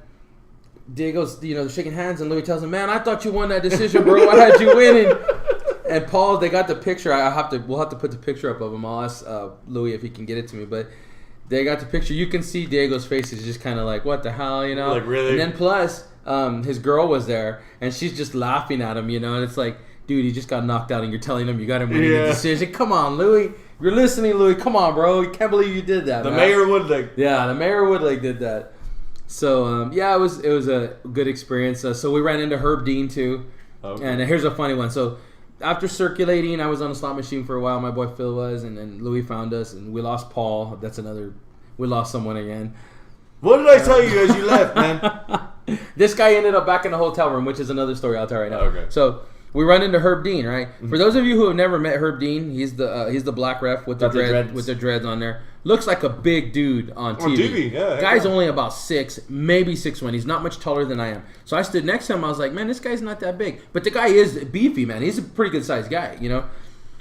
Diego's, you know, they're shaking hands, and Louis tells him, man, I thought you won that decision, bro. I had you winning. And Paul, they got the picture. We'll have to put the picture up of him. I'll ask Louis if he can get it to me. But they got the picture. You can see Diego's face is just kind of like, what the hell, you know? Like, really? And then plus, his girl was there, and she's just laughing at him, you know? And it's like, dude, he just got knocked out, and you're telling him you got him winning the decision. Come on, Louis. You're listening, Louis. Come on, bro. You can't believe you did that, man. Mayor Woodlake. Yeah, the Mayor Woodlake did that. So, it was a good experience. So we ran into Herb Dean, too. Okay. And here's a funny one. So after circulating, I was on a slot machine for a while. My boy Phil was, and then Louis found us, and we lost Paul. We lost someone again. What did I tell you as you left, man? This guy ended up back in the hotel room, which is another story I'll tell right now. Okay. So we run into Herb Dean, right? Mm-hmm. For those of you who have never met Herb Dean, he's the black ref with the dreads on there. Looks like a big dude on TV. On TV, yeah. Guy's only about 6, maybe 6'1". He's not much taller than I am. So I stood next to him. I was like, man, this guy's not that big. But the guy is beefy, man. He's a pretty good sized guy, you know.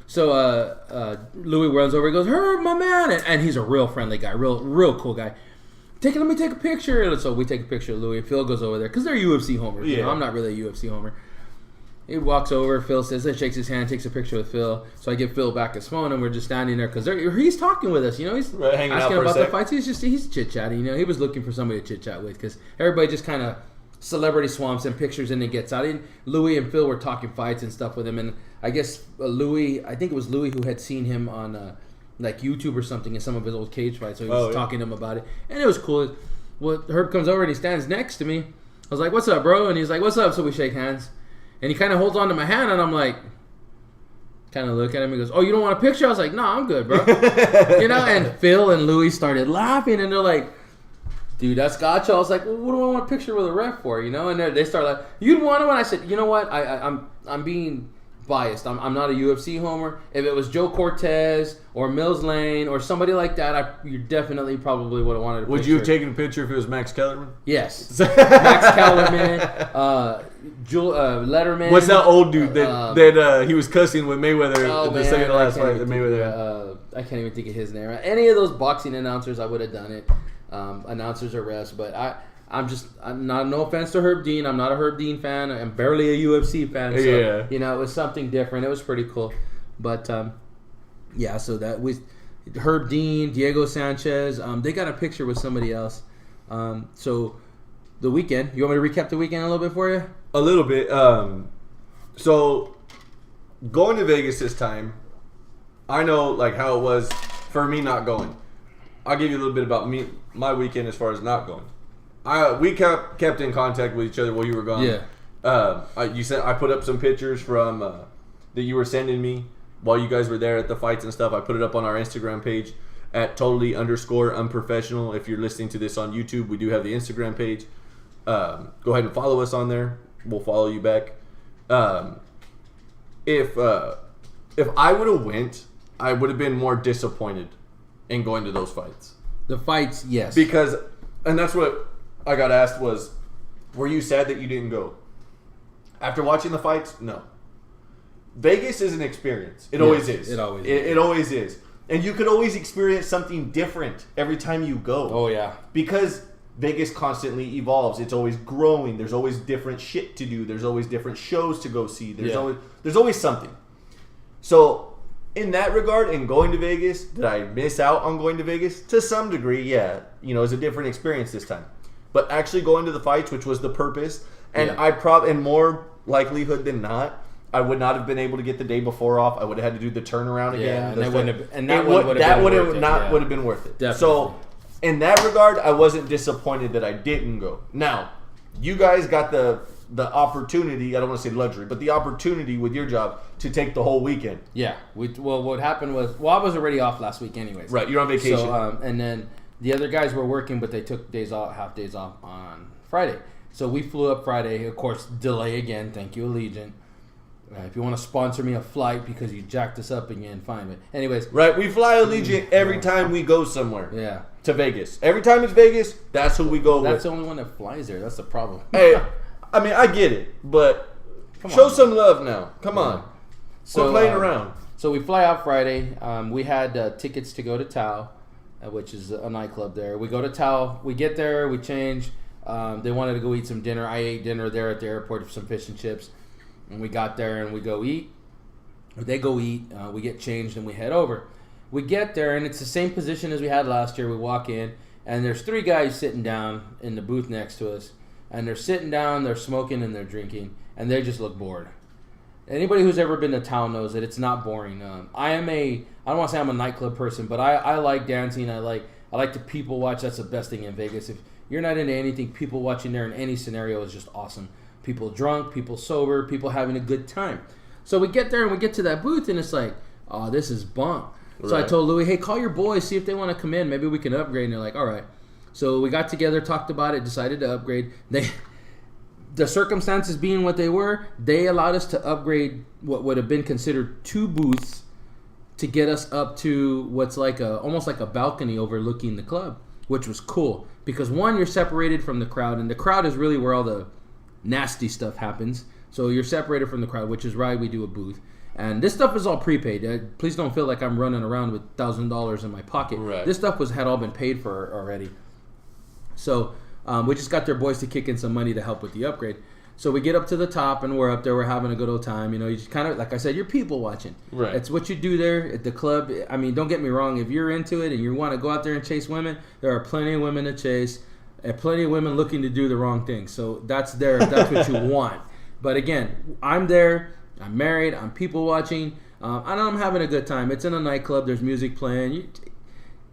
So Louis runs over. He goes, Herb, my man, and he's a real friendly guy, real cool guy. Let me take a picture. So we take a picture of Louis. Phil goes over there because they're UFC homers. Yeah. You know, I'm not really a UFC homer. He walks over. Phil says, shakes his hand, takes a picture with Phil. So I give Phil back his phone, and we're just standing there because he's talking with us. You know, he's asking about the fights. He's chit chatting. You know, he was looking for somebody to chit chat with because everybody just kind of celebrity swamps and pictures, and then gets out. And Louis and Phil were talking fights and stuff with him, and I guess I think it was Louis who had seen him on like YouTube or something in some of his old cage fights. So he was talking to him about it, and it was cool. Well, Herb comes over and he stands next to me. I was like, "What's up, bro?" And he's like, "What's up?" So we shake hands. And he kind of holds on to my hand, and I'm like, kind of look at him. He goes, "Oh, you don't want a picture?" I was like, "No, I'm good, bro." You know, and Phil and Louis started laughing, and they're like, "Dude, that's gotcha." I was like, "Well, what do I want a picture with a ref for?" You know, and they start like, "You'd want one?" I said, "You know what? I'm being biased. I'm not a UFC homer. If it was Joe Cortez or Mills Lane or somebody like that, you definitely probably would have wanted a picture. Would you have taken a picture if it was Max Kellerman? Yes. Max Kellerman, Letterman. What's that old dude that he was cussing with Mayweather the second to last fight? Mayweather. I can't even think of his name. Any of those boxing announcers, I would have done it. Announcers or refs, but I'm not, no offense to Herb Dean. I'm not a Herb Dean fan. I'm barely a UFC fan. So, it was something different. It was pretty cool. But, so that was Herb Dean, Diego Sanchez. They got a picture with somebody else. So the weekend, you want me to recap the weekend a little bit for you? A little bit. So going to Vegas this time, I know like how it was for me not going. I'll give you a little bit about my weekend as far as not going. We kept in contact with each other while you were gone. Yeah. I put up some pictures from that you were sending me while you guys were there at the fights and stuff. I put it up on our Instagram page at totally_unprofessional. If you're listening to this on YouTube, we do have the Instagram page. Go ahead and follow us on there. We'll follow you back. If I would have went, I would have been more disappointed in going to those fights. The fights, yes. Because, and that's what I got asked was, were you sad that you didn't go? After watching the fights, no. Vegas is an experience. It always is. It always is. It always is. And you could always experience something different every time you go. Oh, yeah. Because Vegas constantly evolves. It's always growing. There's always different shit to do. There's always different shows to go see. There's always something. So, in that regard, in going to Vegas, did I miss out on going to Vegas? To some degree, yeah. It's a different experience this time. But actually going to the fights, which was the purpose, and and more likelihood than not, I would not have been able to get the day before off. I would have had to do the turnaround again. That would have been worth it. Definitely. So, in that regard, I wasn't disappointed that I didn't go. Now, you guys got the opportunity, I don't want to say luxury, but the opportunity with your job to take the whole weekend. Yeah. What happened was, I was already off last week anyways. Right, you're on vacation. So, and then the other guys were working, but they took half days off on Friday. So we flew up Friday. Of course, delay again. Thank you, Allegiant. If you want to sponsor me a flight because you jacked us up again, fine. But anyways. Right, we fly Allegiant every time we go somewhere. Yeah. To Vegas. Every time it's Vegas, that's who we go with. That's the only one that flies there. That's the problem. Hey, I mean, I get it, but show some love now. Come on. So playing around. So we fly out Friday. We had tickets to go to Tao, which is a nightclub there. We go to Tao. We get there. We change. They wanted to go eat some dinner. I ate dinner there at the airport, some fish and chips. And we got there and we go eat. They go eat. We get changed and we head over. We get there and it's the same position as we had last year. We walk in and there's 3 guys sitting down in the booth next to us. And they're sitting down, they're smoking and they're drinking. And they just look bored. Anybody who's ever been to town knows that it's not boring. I don't want to say I'm a nightclub person, but I like dancing. I like to people watch. That's the best thing in Vegas. If you're not into anything, people watching there in any scenario is just awesome. People drunk, people sober, people having a good time. So we get there and we get to that booth and it's like, oh, this is bunk. Right. So I told Louis, hey, call your boys, see if they want to come in. Maybe we can upgrade. And they're like, all right. So we got together, talked about it, decided to upgrade. The circumstances being what they were, they allowed us to upgrade what would have been considered 2 booths to get us up to what's like almost like a balcony overlooking the club, which was cool. Because one, you're separated from the crowd, and the crowd is really where all the nasty stuff happens. So you're separated from the crowd, which is why we do a booth. And this stuff is all prepaid. Please don't feel like I'm running around with $1,000 in my pocket. Right. This stuff had all been paid for already. So we just got their boys to kick in some money to help with the upgrade. So we get up to the top and we're up there. We're having a good old time. You just kind of, like I said, you're people watching. Right. It's what you do there at the club. I mean, don't get me wrong. If you're into it and you want to go out there and chase women, there are plenty of women to chase. And plenty of women looking to do the wrong thing. So that's there if that's what you want. But again, I'm there. I'm married. I'm people watching. I'm having a good time. It's in a nightclub. There's music playing.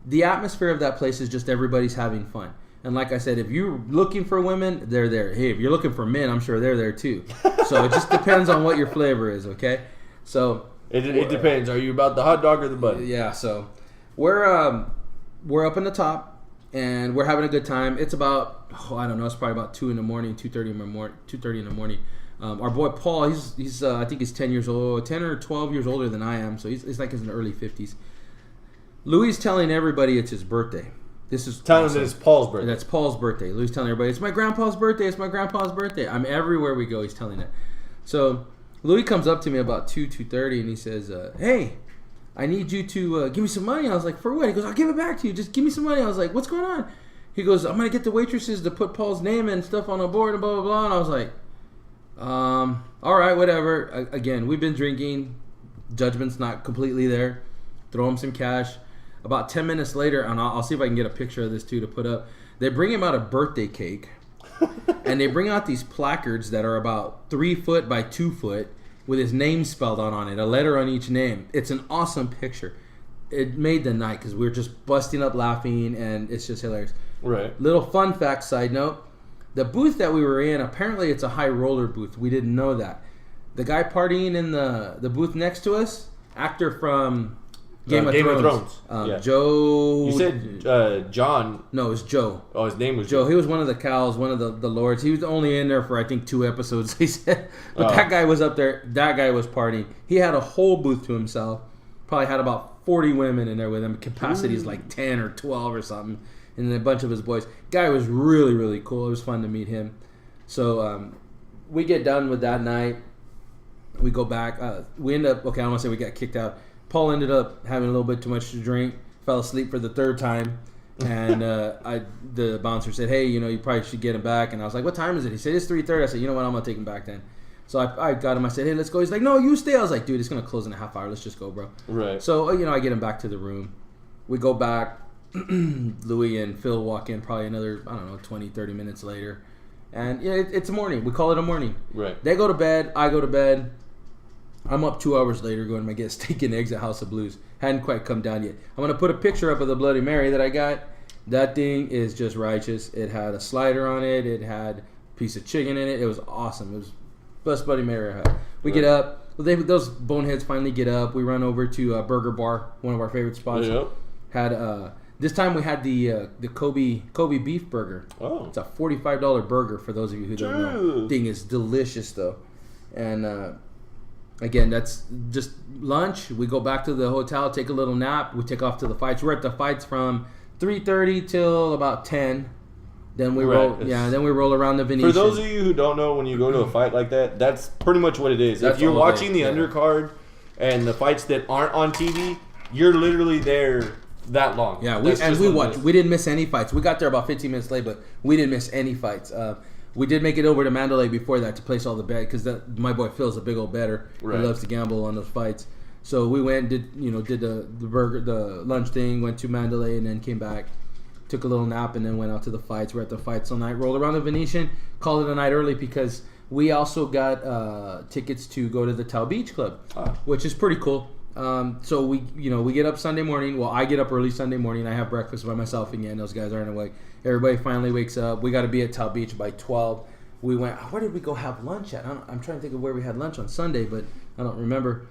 The atmosphere of that place is just everybody's having fun. And like I said, if you're looking for women, they're there. Hey, if you're looking for men, I'm sure they're there too. So it just depends on what your flavor is, okay? So it depends. Are you about the hot dog or the bun? Yeah. So we're up in the top. And we're having a good time. It's about, I don't know, it's probably about 2 in the morning, 2:30 in the morning. Our boy Paul, he's I think he's 10 years old, 10 or 12 years older than I am. So he's like in the early 50s. Louis is telling everybody it's his birthday. This is telling them it's Paul's birthday. That's Paul's birthday. Louis is telling everybody, it's my grandpa's birthday. It's my grandpa's birthday. I'm everywhere we go. He's telling it. So Louis comes up to me about 2:30 and he says, hey, I need you to give me some money. I was like, for what? He goes, I'll give it back to you. Just give me some money. I was like, what's going on? He goes, I'm going to get the waitresses to put Paul's name and stuff on the board and blah, blah, blah. And I was like, all right, whatever. Again, we've been drinking. Judgment's not completely there. Throw him some cash. About 10 minutes later, and I'll see if I can get a picture of this too to put up. They bring him out a birthday cake. And they bring out these placards that are about 3 foot by 2 foot with his name spelled out on it, a letter on each name. It's an awesome picture. It made the night because we were just busting up laughing, and it's just hilarious. Right. Little fun fact, side note. The booth that we were in, apparently it's a high roller booth. We didn't know that. The guy partying in the booth next to us, actor from Game of Thrones. Yeah. Joe. You said John. No, it was Joe. Oh, his name was Joe. He was one of the cows, one of the lords. He was only in there for, I think, 2 episodes, he said. But that guy was up there. That guy was partying. He had a whole booth to himself. Probably had about 40 women in there with him. Capacity is like 10 or 12 or something. And then a bunch of his boys. Guy was really, really cool. It was fun to meet him. So we get done with that night. We go back. We end up, okay, I don't want to say we got kicked out. Paul ended up having a little bit too much to drink. Fell asleep for the 3rd time. And the bouncer said, hey, you probably should get him back. And I was like, what time is it? He said, it's 3:30. I said, you know what, I'm going to take him back then. So I got him. I said, hey, let's go. He's like, no, you stay. I was like, dude, it's going to close in a half hour. Let's just go, bro. Right. So, I get him back to the room. We go back. Louis and Phil walk in probably another, 20, 30 minutes later. And it's a morning. We call it a morning. Right. They go to bed. I go to bed. I'm up 2 hours later going to get steak and eggs at House of Blues. Hadn't quite come down yet. I'm going to put a picture up of the Bloody Mary that I got. That thing is just righteous. It had a slider on it. It had a piece of chicken in it. It was awesome. It was best Bloody Mary I had. We get up. Those boneheads finally get up. We run over to Burger Bar, one of our favorite spots. Yep. Had this time we had the Kobe beef burger. Oh. It's a $45 burger for those of you who don't know. Thing is delicious though. And again, that's just lunch. We go back to the hotel, take a little nap. We take off to the fights. We're at the fights from 3:30 till about 10. Then we roll. Then we roll around the Venetian. For those of you who don't know, when you go to a fight like that, that's pretty much what it is. That's if you're watching the day, undercard and the fights that aren't on TV, you're literally there that long. Yeah, we watched. We didn't miss any fights. We got there about 15 minutes late, but we didn't miss any fights. We did make it over to Mandalay before that to place all the bet because my boy Phil's a big old bettor. Right. He loves to gamble on those fights. So we went, did the lunch thing, went to Mandalay, and then came back, took a little nap, and then went out to the fights. We're at the fights all night. Rolled around the Venetian, called it a night early because we also got tickets to go to the Tau Beach Club, which is pretty cool. So we get up Sunday morning. Well, I get up early Sunday morning. I have breakfast by myself again. Those guys aren't awake. Everybody finally wakes up. We got to be at Tau Beach by 12. We went. Where did we go have lunch at? I'm trying to think of where we had lunch on Sunday, but I don't remember.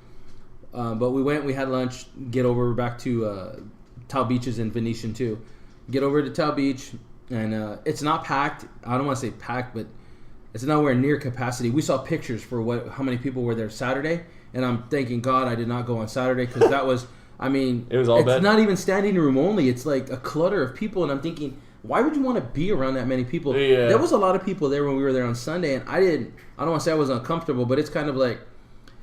But we went. We had lunch. Get over back to Tau Beaches in Venetian too. Get over to Tau Beach, and it's not packed. I don't want to say packed, but it's nowhere near capacity. We saw pictures for how many people were there Saturday. And I'm thanking God I did not go on Saturday because that was, it was all bad. It's not even standing room only. It's like a clutter of people. And I'm thinking, why would you want to be around that many people? Yeah. There was a lot of people there when we were there on Sunday. And I don't want to say I was uncomfortable, but it's kind of like,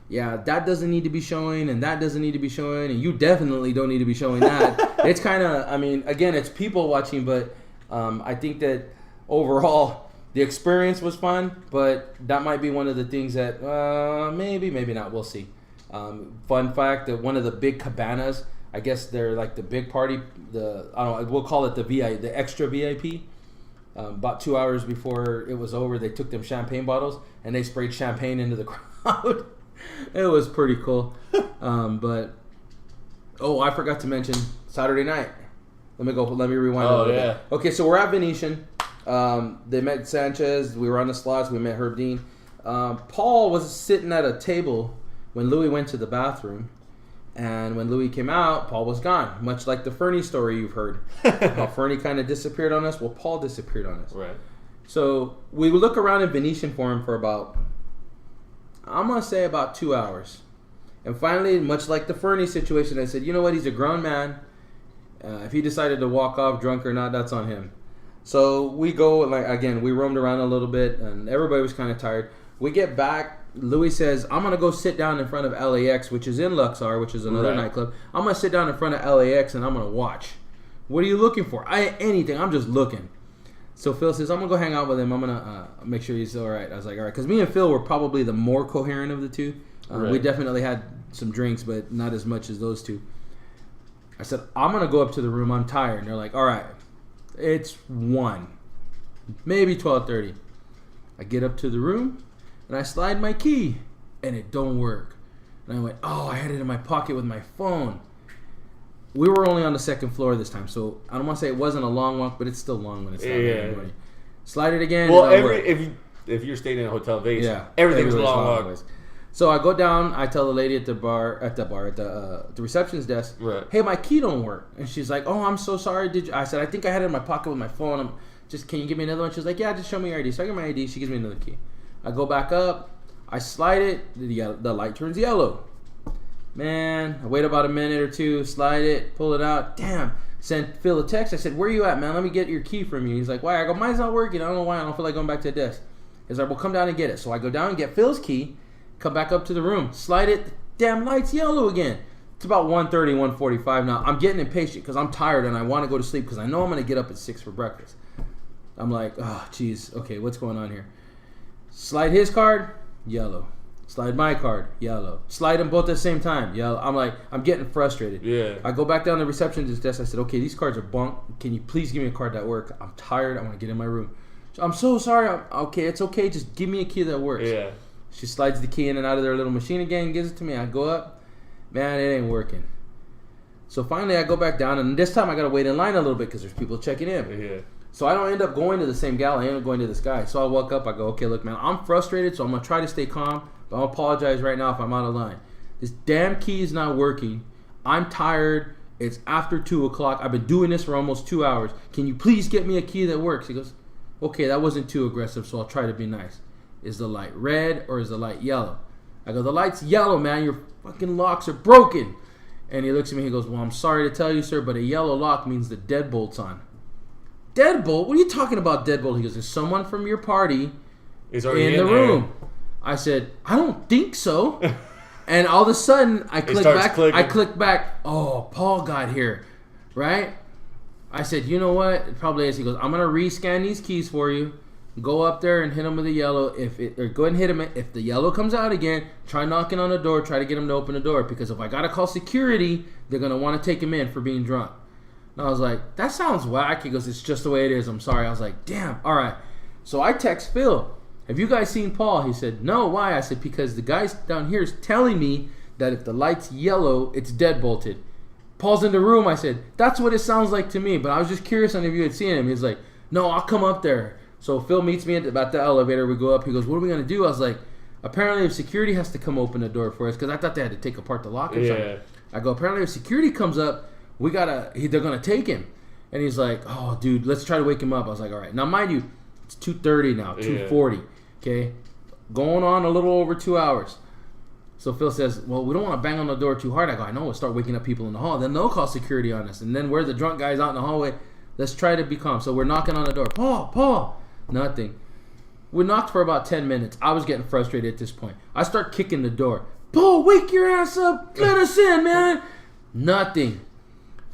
yeah, that doesn't need to be showing and that doesn't need to be showing. And you definitely don't need to be showing that. It's kind of, again, it's people watching. But I think that overall, the experience was fun, but that might be one of the things that maybe not. We'll see. Fun fact that one of the big cabanas, I guess they're like the big party. We'll call it the extra VIP. About 2 hours before it was over, they took them champagne bottles and they sprayed champagne into the crowd. It was pretty cool. But I forgot to mention Saturday night. Let me rewind a little bit. Okay, so we're at Venetian. They met Sanchez. We were on the slots. We met Herb Dean. Paul was sitting at a table when Louis went to the bathroom. And when Louis came out, Paul was gone. Much like the Fernie story you've heard. How Fernie kind of disappeared on us. Well, Paul disappeared on us. Right. So we would look around in Venetian for him for about 2 hours. And finally, much like the Fernie situation, I said, you know what? He's a grown man. If he decided to walk off drunk or not, that's on him. So we go, we roamed around a little bit, and everybody was kind of tired. We get back. Louis says, I'm going to go sit down in front of LAX, which is in Luxor, which is another nightclub. I'm going to sit down in front of LAX, and I'm going to watch What are you looking for? Anything. I'm just looking. So Phil says, I'm going to go hang out with him. I'm going to make sure he's all right. I was like, all right. Because me and Phil were probably the more coherent of the two. Right. We definitely had some drinks, but not as much as those two. I said, I'm going to go up to the room. I'm tired. And they're like, all right. It's 1. Maybe 12:30. I get up to the room, and I slide my key, and it don't work. And I went, oh, I had it in my pocket with my phone. We were only on the second floor this time, so I don't want to say it wasn't a long walk, but it's still long when it's not in the morning. Slide it again. Well, if you're staying in a hotel Vegas, everything's a long walk. Ways. So I go down. I tell the lady at the receptionist desk, right. Hey, my key don't work. And she's like, oh, I'm so sorry. I said, I think I had it in my pocket with my phone. Can you give me another one? She's like, yeah, just show me your ID. So I get my ID. She gives me another key. I go back up. I slide it. The light turns yellow. Man, I wait about a minute or two. Slide it. Pull it out. Damn. Sent Phil a text. I said, where you at, man? Let me get your key from you. He's like, why? I go, mine's not working. I don't know why. I don't feel like going back to the desk. He's like, well, come down and get it. So I go down and get Phil's key. Come back up to the room. Slide it. The damn light's yellow again. It's about 1:30, 1:45 now. I'm getting impatient because I'm tired and I want to go to sleep because I know I'm going to get up at 6 for breakfast. I'm like, oh, jeez. Okay, what's going on here? Slide his card, yellow. Slide my card, yellow. Slide them both at the same time, yellow. I'm like, I'm getting frustrated. Yeah. I go back down to the receptionist's desk. I said, okay, these cards are bunk. Can you please give me a card that works? I'm tired. I want to get in my room. I'm so sorry. Okay, it's okay. Just give me a key that works. Yeah. She slides the key in and out of their little machine again, gives it to me. I go up. Man, it ain't working. So finally, I go back down, and this time I got to wait in line a little bit because there's people checking in. Yeah. So I don't end up going to the same gal. I end up going to this guy. So I walk up. I go, okay, look, man, I'm frustrated, so I'm going to try to stay calm, but I'll apologize right now if I'm out of line. This damn key is not working. I'm tired. It's after 2 o'clock. I've been doing this for almost 2 hours. Can you please get me a key that works? He goes, okay, that wasn't too aggressive, so I'll try to be nice. Is the light red or is the light yellow? I go, the light's yellow, man. Your fucking locks are broken. And he looks at me. He goes, well, I'm sorry to tell you, sir, but a yellow lock means the deadbolt's on. Deadbolt? What are you talking about, deadbolt? He goes, there's someone from your party in the room. I said, I don't think so. And all of a sudden, I click back. Clicking. I click back. Oh, Paul got here, right? I said, you know what? It probably is. He goes, I'm going to rescan these keys for you. Go up there and hit him with the yellow. Go ahead and hit him. If the yellow comes out again, try knocking on the door. Try to get him to open the door. Because if I got to call security, they're going to want to take him in for being drunk. And I was like, that sounds whack. He goes, it's just the way it is. I'm sorry. I was like, damn. All right. So I text Phil. Have you guys seen Paul? He said, no. Why? I said, because the guy down here is telling me that if the light's yellow, it's deadbolted. Paul's in the room. I said, that's what it sounds like to me. But I was just curious on if you had seen him. He's like, no, I'll come up there. So Phil meets me about the elevator. We go up. He goes, what are we going to do? I was like, apparently if security has to come open the door for us, because I thought they had to take apart the lock or something. I go, apparently if security comes up, they're going to take him. And he's like, oh, dude, let's try to wake him up. I was like, all right. Now, mind you, it's 2:30 now, 2:40, okay? Going on a little over 2 hours. So Phil says, well, we don't want to bang on the door too hard. I go, I know. We'll start waking up people in the hall. Then they'll call security on us. And then we're the drunk guys out in the hallway. Let's try to be calm. So we're knocking on the door. Paul. Nothing. We knocked for about 10 minutes. I was getting frustrated at this point. I start kicking the door. Paul, wake your ass up. Let us in, man. Nothing.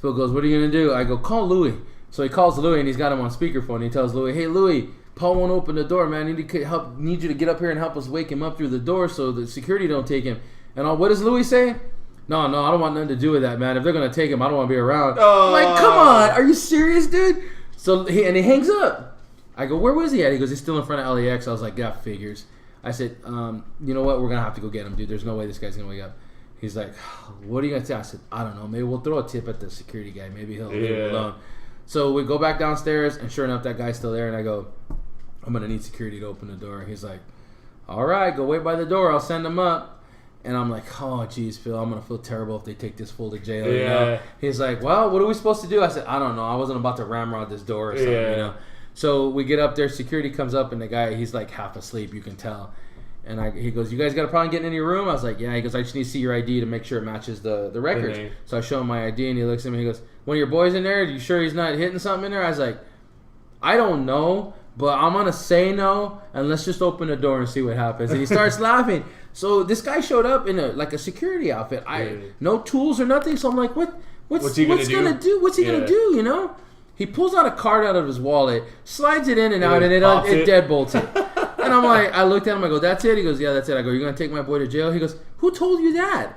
Phil goes, what are you going to do? I go, call Louie. So he calls Louie, and he's got him on speakerphone. He tells Louie, hey, Louie, Paul won't open the door, man. I need you to get up here and help us wake him up through the door so the security don't take him. And what does Louie say? No, I don't want nothing to do with that, man. If they're going to take him, I don't want to be around. I'm like, come on. Are you serious, dude? So he hangs up. I go, where was he at? He goes, he's still in front of LAX. I was like, yeah, figures. I said, you know what? We're going to have to go get him, dude. There's no way this guy's going to wake up. He's like, what are you going to say? I said, I don't know. Maybe we'll throw a tip at the security guy. Maybe he'll leave him alone. So we go back downstairs, and sure enough, that guy's still there. And I go, I'm going to need security to open the door. He's like, all right, go wait by the door. I'll send him up. And I'm like, oh, geez, Phil, I'm going to feel terrible if they take this fool to jail. You know? He's like, well, what are we supposed to do? I said, I don't know. I wasn't about to ramrod this door or something, you know. So we get up there, security comes up, and the guy, he's like half asleep, you can tell. And he goes, you guys got a problem getting in your room? I was like, yeah. He goes, I just need to see your ID to make sure it matches the records. So I show him my ID, and he looks at me, and he goes, one of your boys in there? Are you sure he's not hitting something in there? I was like, I don't know, but I'm going to say no, and let's just open the door and see what happens. And he starts laughing. So this guy showed up in a security outfit. No tools or nothing. So I'm like, what What's he gonna do? What's he gonna do? You know. He pulls out a card out of his wallet, slides it in and out, and it deadbolts it. And I'm like, I looked at him, I go, that's it? He goes, yeah, that's it. I go, you're going to take my boy to jail? He goes, who told you that?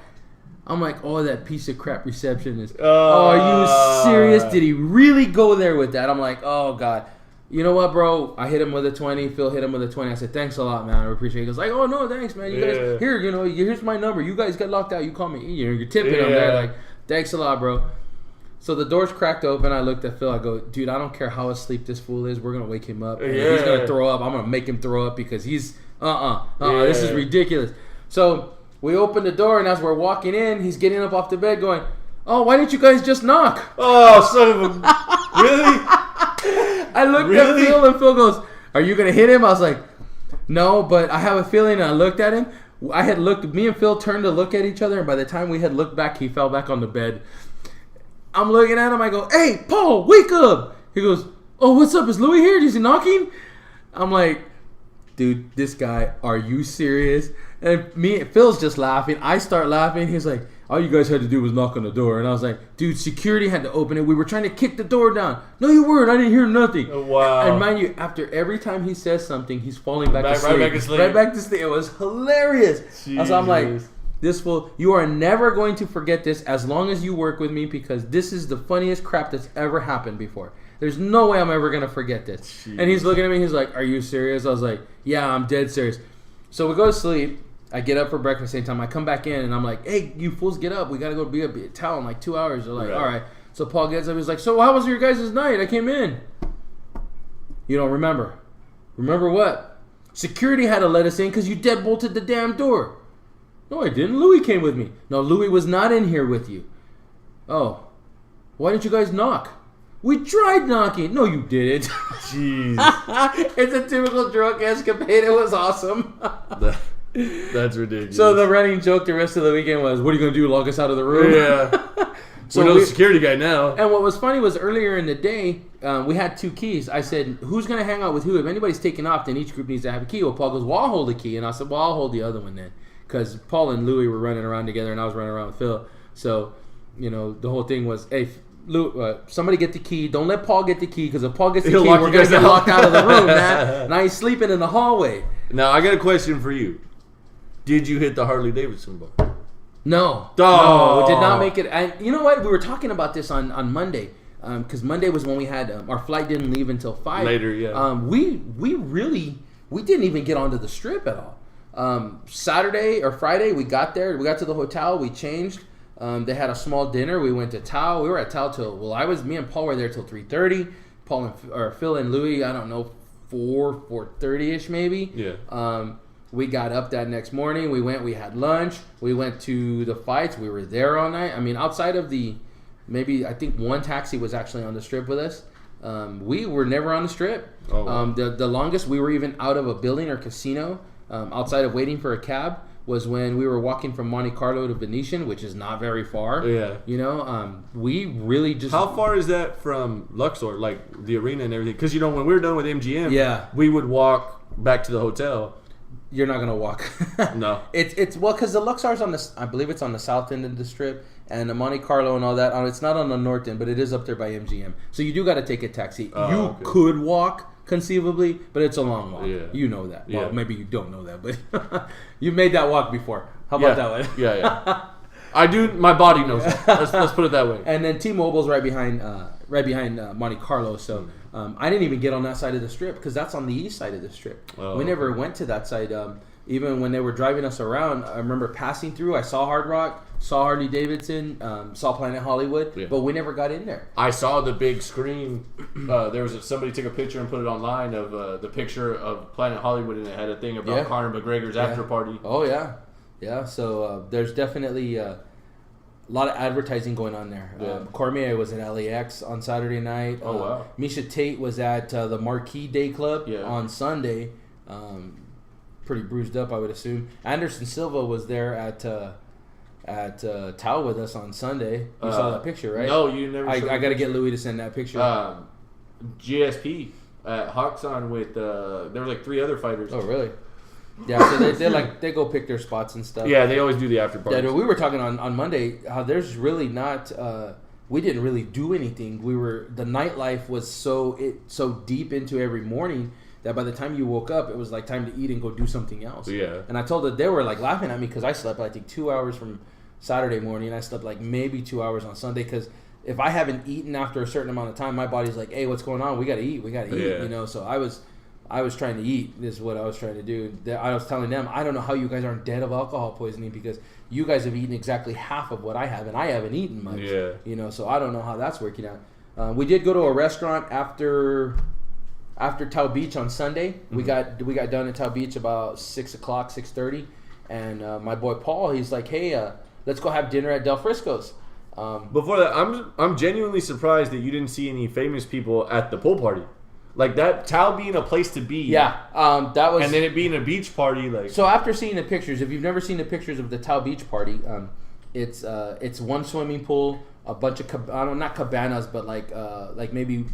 I'm like, oh, that piece of crap receptionist. Oh, are you serious? Did he really go there with that? I'm like, oh, God. You know what, bro? I hit him with a 20. Phil hit him with a 20. I said, thanks a lot, man. I appreciate it. He goes like, oh, no, thanks, man. You guys, here, here's my number. You guys get locked out. You call me. You're tipping him there. Like, thanks a lot, bro. So the doors cracked open. I looked at Phil. I go, dude, I don't care how asleep this fool is. We're going to wake him up. And if he's going to throw up, I'm going to make him throw up because he's, this is ridiculous. So we opened the door, and as we're walking in, he's getting up off the bed going, oh, why didn't you guys just knock? Oh, son of a... Really? I looked at Phil, and Phil goes, are you going to hit him? I was like, no, but I have a feeling. And I looked at him. Me and Phil turned to look at each other, and by the time we had looked back, he fell back on the bed. I'm looking at him. I go, hey, Paul, wake up. He goes, oh, what's up? Is Louis here? Is he knocking? I'm like, dude, this guy, are you serious? And Phil's just laughing. I start laughing. He's like, all you guys had to do was knock on the door. And I was like, dude, security had to open it. We were trying to kick the door down. No, you weren't. I didn't hear nothing. Oh, wow. And mind you, after every time he says something, he's falling back to sleep. Right back to sleep. It was hilarious. So I'm like, this fool, you are never going to forget this as long as you work with me because this is the funniest crap that's ever happened before. There's no way I'm ever going to forget this. Jeez. And he's looking at me. He's like, are you serious? I was like, yeah, I'm dead serious. So we go to sleep. I get up for breakfast same time. I come back in and I'm like, hey, you fools get up. We got to go be a towel in like 2 hours. They're like, all right. So Paul gets up. He's like, so how was your guys' night? I came in. You don't remember. Remember what? Security had to let us in because you deadbolted the damn door. No, I didn't. Louis came with me. No, Louis was not in here with you. Oh. Why didn't you guys knock? We tried knocking. No, you didn't. Jeez. It's a typical drunk escapade. It was awesome. That's ridiculous. So the running joke the rest of the weekend was, what are you going to do, lock us out of the room? Yeah. So we know the security guy now. And what was funny was earlier in the day, we had 2 keys. I said, who's going to hang out with who? If anybody's taking off, then each group needs to have a key. Well, Paul goes, well, I'll hold the key. And I said, well, I'll hold the other one then. Because Paul and Louis were running around together, and I was running around with Phil. So, the whole thing was, hey, somebody get the key. Don't let Paul get the key, because if Paul gets the key, we're going to get locked out of the room, man. Now he's sleeping in the hallway. Now, I got a question for you. Did you hit the Harley-Davidson bar? No. No, we did not make it. And you know what? We were talking about this on Monday. Because Monday was when we had, our flight didn't leave until 5. Later, yeah. We didn't even get onto the strip at all. Saturday or Friday, we got there. We got to the hotel. We changed. They had a small dinner. We went to Tao. We were at Tao till me and Paul were there till 3:30. Phil and Louis, I don't know, 4:30ish maybe. Yeah. We got up that next morning. We had lunch. We went to the fights. We were there all night. I mean, outside of I think one taxi was actually on the strip with us. We were never on the strip. Oh, wow. The longest we were even out of a building or casino. Outside of waiting for a cab was when we were walking from Monte Carlo to Venetian, which is not very far. Yeah. We really just... How far is that from Luxor, like the arena and everything? Because, when we were done with MGM, we would walk back to the hotel. You're not going to walk. No. It's because the Luxor's I believe it's on the south end of the strip, and the Monte Carlo and all that, it's not on the north end, but it is up there by MGM. So you do got to take a taxi. You could walk, conceivably, but it's a long walk. Yeah. You know that. Well, yeah. Maybe you don't know that, but you've made that walk before. How about that one? Yeah. I do. My body knows it. Let's put it that way. And then T-Mobile's right behind Monte Carlo. So I didn't even get on that side of the strip because that's on the east side of the strip. Oh, we never went to that side. Even when they were driving us around, I remember passing through. I saw Hard Rock, saw Harley Davidson, saw Planet Hollywood, but we never got in there. I saw the big screen. There was somebody took a picture and put it online of the picture of Planet Hollywood, and it had a thing about Conor McGregor's after party. Oh yeah. So there's definitely a lot of advertising going on there. Yeah. Cormier was in LAX on Saturday night. Oh wow. Misha Tate was at the Marquee Day Club on Sunday. Pretty bruised up, I would assume. Anderson Silva was there at Tao with us on Sunday. You saw that picture, right? No, you never. I got to get Louis to send that picture. GSP at Hawkson with there were like 3 other fighters. Oh really? Yeah, so they go pick their spots and stuff. Yeah, they always do the after parties. Yeah, we were talking on Monday how there's really not. we didn't really do anything. The nightlife was so deep into every morning that by the time you woke up, it was like time to eat and go do something else. Yeah. And I told them, they were like laughing at me because I slept, I think, 2 hours from Saturday morning, and I slept like maybe 2 hours on Sunday because if I haven't eaten after a certain amount of time, my body's like, hey, what's going on? We got to eat. You know, so I was trying to eat. This is what I was trying to do. I was telling them, I don't know how you guys aren't dead of alcohol poisoning because you guys have eaten exactly half of what I have, and I haven't eaten much. Yeah. You know, so I don't know how that's working out. We did go to a restaurant after Tau Beach on Sunday. Mm-hmm. We got done at Tau Beach about 6:30, and my boy Paul, he's like, hey, let's go have dinner at Del Frisco's. Before that, I'm genuinely surprised that you didn't see any famous people at the pool party. Like that, Tao being a place to be. Yeah, that was. And then it being a beach party, like. So after seeing the pictures, if you've never seen the pictures of the Tao Beach party, it's one swimming pool, a bunch of not cabanas, but like maybe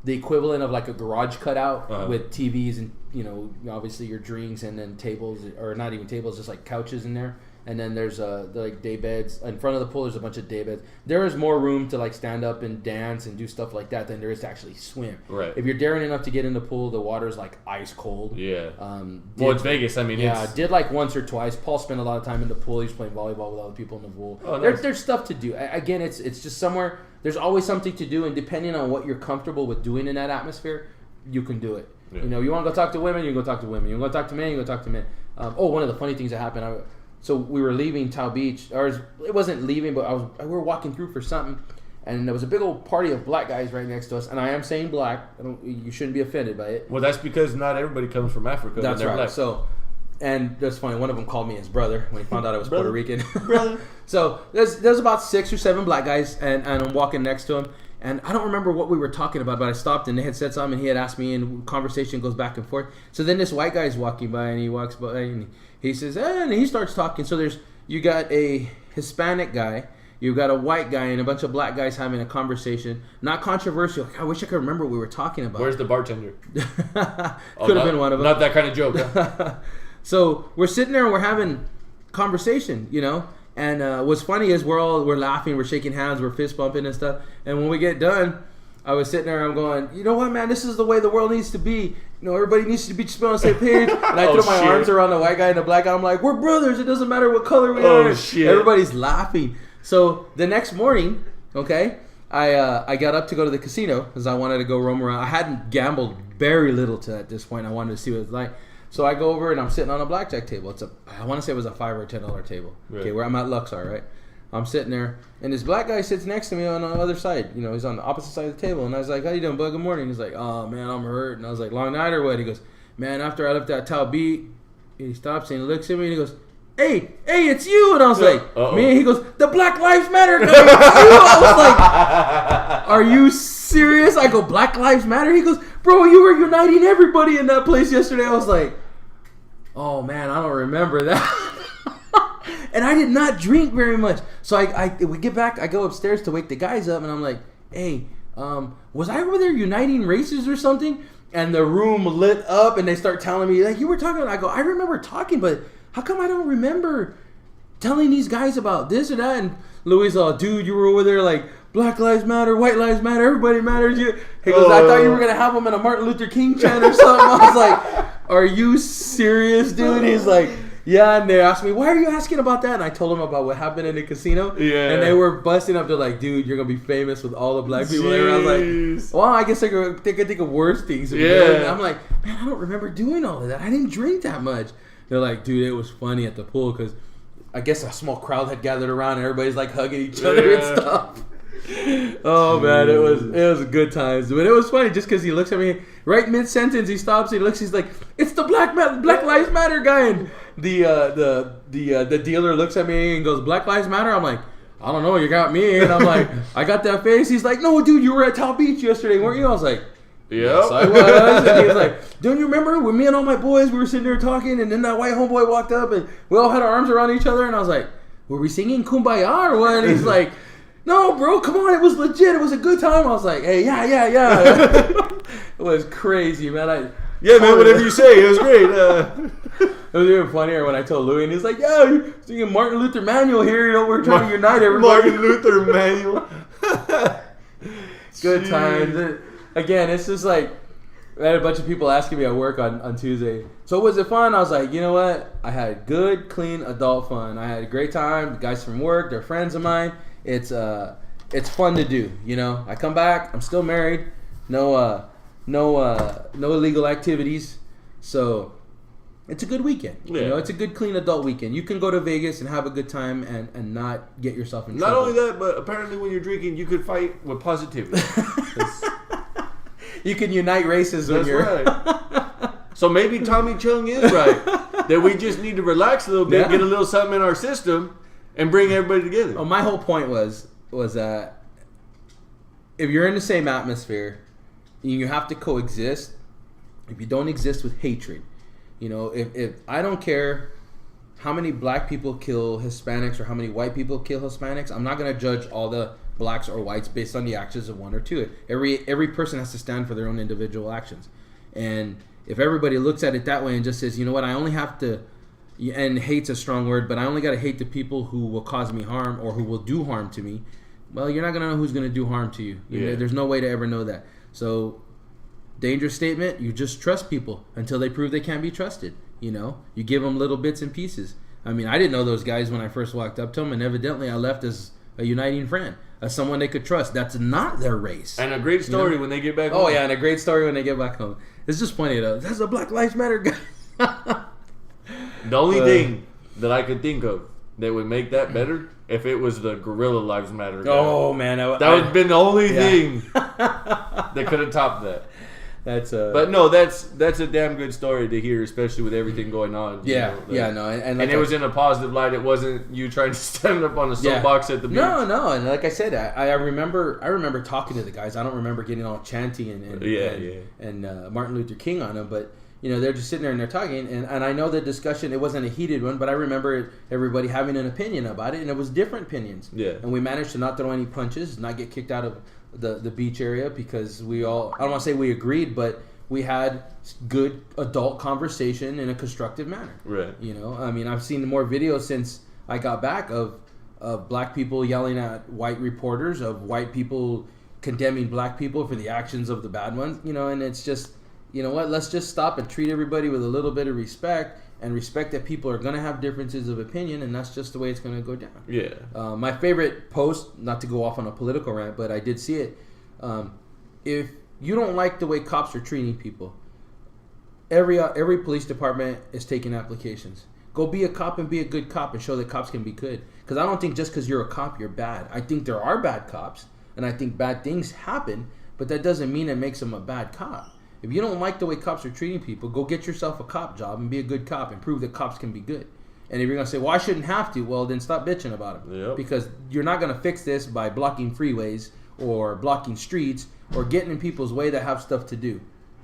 the equivalent of like a garage cutout with TVs and, you know, obviously your drinks, and then tables, or not even tables, just like couches in there. And then there's like day beds in front of the pool. There's a bunch of day beds. There is more room to like stand up and dance and do stuff like that than there is to actually swim. Right. If you're daring enough to get in the pool, the water's like ice cold. Yeah. Well, it's Vegas. I mean, did like once or twice. Paul spent a lot of time in the pool. He was playing volleyball with other people in the pool. Oh, nice. There's stuff to do. Again, it's just somewhere. There's always something to do, and depending on what you're comfortable with doing in that atmosphere, you can do it. Yeah. You know, you want to go talk to women, you can go talk to women. You want to go talk to men, you can go talk to men. One of the funny things that happened. So we were leaving Tau Beach, or it wasn't leaving, but we were walking through for something, and there was a big old party of black guys right next to us. And I am saying black. You shouldn't be offended by it. Well, that's because not everybody comes from Africa. That's right. Black. So, and that's funny. One of them called me his brother when he found out I was Puerto Rican. Brother. So there's about 6 or 7 black guys, and I'm walking next to him. And I don't remember what we were talking about, but I stopped and they had said something, and he had asked me, and conversation goes back and forth. So then this white guy's walking by, and he walks by, and he says, and he starts talking. So you got a Hispanic guy, you got a white guy, and a bunch of black guys having a conversation. Not controversial. I wish I could remember what we were talking about. Where's the bartender? Could have been one of them. Not that kind of joke. Huh? So we're sitting there and we're having conversation, you know. And what's funny is we're laughing, we're shaking hands, we're fist bumping and stuff. And when we get done, I was sitting there and I'm going, you know what, man, this is the way the world needs to be. You know, everybody needs to be just on the same page. And I threw my arms around the white guy and the black guy. I'm like, we're brothers. It doesn't matter what color we are. Shit. Everybody's laughing. So the next morning, okay, I got up to go to the casino because I wanted to go roam around. I hadn't gambled very little at this point. I wanted to see what it was like. So I go over and I'm sitting on a blackjack table. I want to say it was a $5 or $10 table. Right. Okay, where I'm at Luxor, right? I'm sitting there, and this black guy sits next to me on the other side. You know, he's on the opposite side of the table. And I was like, how you doing, bud? Good morning. He's like, oh, man, I'm hurt. And I was like, long night or what? He goes, man, after I left that Tau Beat, he stops and he looks at me and he goes, hey, it's you. And I was like, man, he goes, the Black Lives Matter guy. I was like, are you serious? I go, Black Lives Matter? He goes, bro, you were uniting everybody in that place yesterday. I was like, oh, man, I don't remember that. And I did not drink very much. So we get back, I go upstairs to wake the guys up, and I'm like, hey, was I over there uniting races or something? And the room lit up, and they start telling me, like, you were talking. I go, I remember talking, but how come I don't remember telling these guys about this or that? And Louis dude, you were over there like, Black Lives Matter, White Lives Matter, everybody matters. He goes, I thought you were going to have them in a Martin Luther King chant or something. I was like, are you serious, dude? He's like, yeah, and they asked me, why are you asking about that? And I told them about what happened in the casino. Yeah. And they were busting up. They're like, dude, you're going to be famous with all the black people there. I was like, well, I guess I could think of worse things. Yeah. And I'm like, man, I don't remember doing all of that. I didn't drink that much. They're like, dude, it was funny at the pool because I guess a small crowd had gathered around and everybody's like hugging each other and stuff. Oh man, it was good times, but it was funny just because he looks at me right mid sentence. He stops. He looks. He's like, "It's the Black Lives Matter guy." And the dealer looks at me and goes, "Black Lives Matter." I'm like, "I don't know. You got me." And I'm like, "I got that face." He's like, "No, dude, you were at Tau Beach yesterday, weren't you?" I was like, "Yes, I was." And he was like, "Don't you remember when me and all my boys we were sitting there talking, and then that white homeboy walked up and we all had our arms around each other?" And I was like, "Were we singing Kumbaya or what?" And he's like, "No, bro, come on, it was legit. It was a good time." I was like, "Hey, yeah." It was crazy, man. Man, whatever you say, it was great. was even funnier when I told Louis, and he's like, "Yeah, you're singing Martin Luther Manuel here. You know, we're trying to unite everybody." Martin Luther Manuel. Good times. Again, it's just like I had a bunch of people asking me at work on Tuesday. So was it fun? I was like, you know what? I had good, clean adult fun. I had a great time. The guys from work, they're friends of mine. It's fun to do. You know, I come back. I'm still married. No illegal activities. So it's a good weekend. Yeah. You know, it's a good, clean adult weekend. You can go to Vegas and have a good time and not get yourself in trouble. Not only that, but apparently when you're drinking, you could fight with positivity. You can unite races when you're... right. So maybe Tommy Chung is right. That we just need to relax a little bit, get a little something in our system, and bring everybody together. Well, my whole point was that if you're in the same atmosphere, you have to coexist. If you don't exist with hatred, you know, if I don't care how many black people kill Hispanics or how many white people kill Hispanics, I'm not going to judge all the blacks or whites based on the actions of one or two. Every person has to stand for their own individual actions. And if everybody looks at it that way and just says, you know what, I only have to, and hate's a strong word, but I only got to hate the people who will cause me harm or who will do harm to me, well, you're not going to know who's going to do harm to you. You know, there's no way to ever know that. So, dangerous statement, you just trust people until they prove they can't be trusted. You know, you give them little bits and pieces. I mean, I didn't know those guys when I first walked up to them, and evidently I left as a uniting friend, as someone they could trust. That's not their race. And a great story when they get back home. Oh, yeah, and a great story when they get back home. It's just funny, though. That's a Black Lives Matter guy. The only thing that I could think of that would make that better if it was the Gorilla Lives Matter guy. Oh, man. That would have been the only thing that could have topped that. But no, that's a damn good story to hear, especially with everything going on. And it was in a positive light. It wasn't you trying to stand up on a soapbox at the beach. No, and like I said, I remember talking to the guys. I don't remember getting all chanty and Martin Luther King on them, but you know they're just sitting there and they're talking, and I know the discussion. It wasn't a heated one, but I remember everybody having an opinion about it, and it was different opinions. Yeah, and we managed to not throw any punches, not get kicked out of the beach area because we all, I don't want to say we agreed, but we had good adult conversation in a constructive manner. Right. You know, I mean, I've seen more videos since I got back of black people yelling at white reporters, of white people condemning black people for the actions of the bad ones, you know, and it's just, you know what, let's just stop and treat everybody with a little bit of respect and respect that people are going to have differences of opinion, and that's just the way it's going to go down. Yeah. My favorite post, not to go off on a political rant, but I did see it. If you don't like the way cops are treating people, every police department is taking applications. Go be a cop and be a good cop and show that cops can be good. Because I don't think just because you're a cop, you're bad. I think there are bad cops, and I think bad things happen, but that doesn't mean it makes them a bad cop. If you don't like the way cops are treating people, go get yourself a cop job and be a good cop and prove that cops can be good. And if you're going to say, well, I shouldn't have to, well, then stop bitching about it. Yep. Because you're not going to fix this by blocking freeways or blocking streets or getting in people's way that have stuff to do.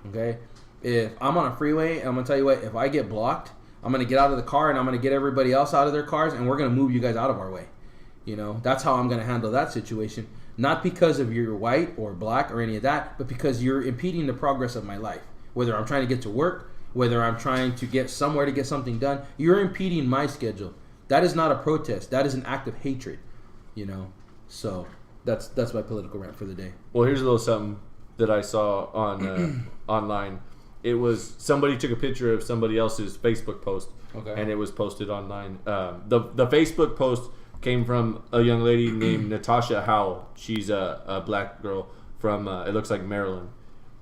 Okay? If I'm on a freeway, and I'm going to tell you what, if I get blocked, I'm going to get out of the car and I'm going to get everybody else out of their cars and we're going to move you guys out of our way. You know, that's how I'm going to handle that situation. Not because of you're white or black or any of that, but because you're impeding the progress of my life. Whether I'm trying to get to work, whether I'm trying to get somewhere to get something done, you're impeding my schedule. That is not a protest. That is an act of hatred. You know, so that's my political rant for the day. Well, here's a little something that I saw on online. It was somebody took a picture of somebody else's Facebook post, and it was posted online. The Facebook post came from a young lady named Natasha Howell. She's a black girl from, it looks like Maryland.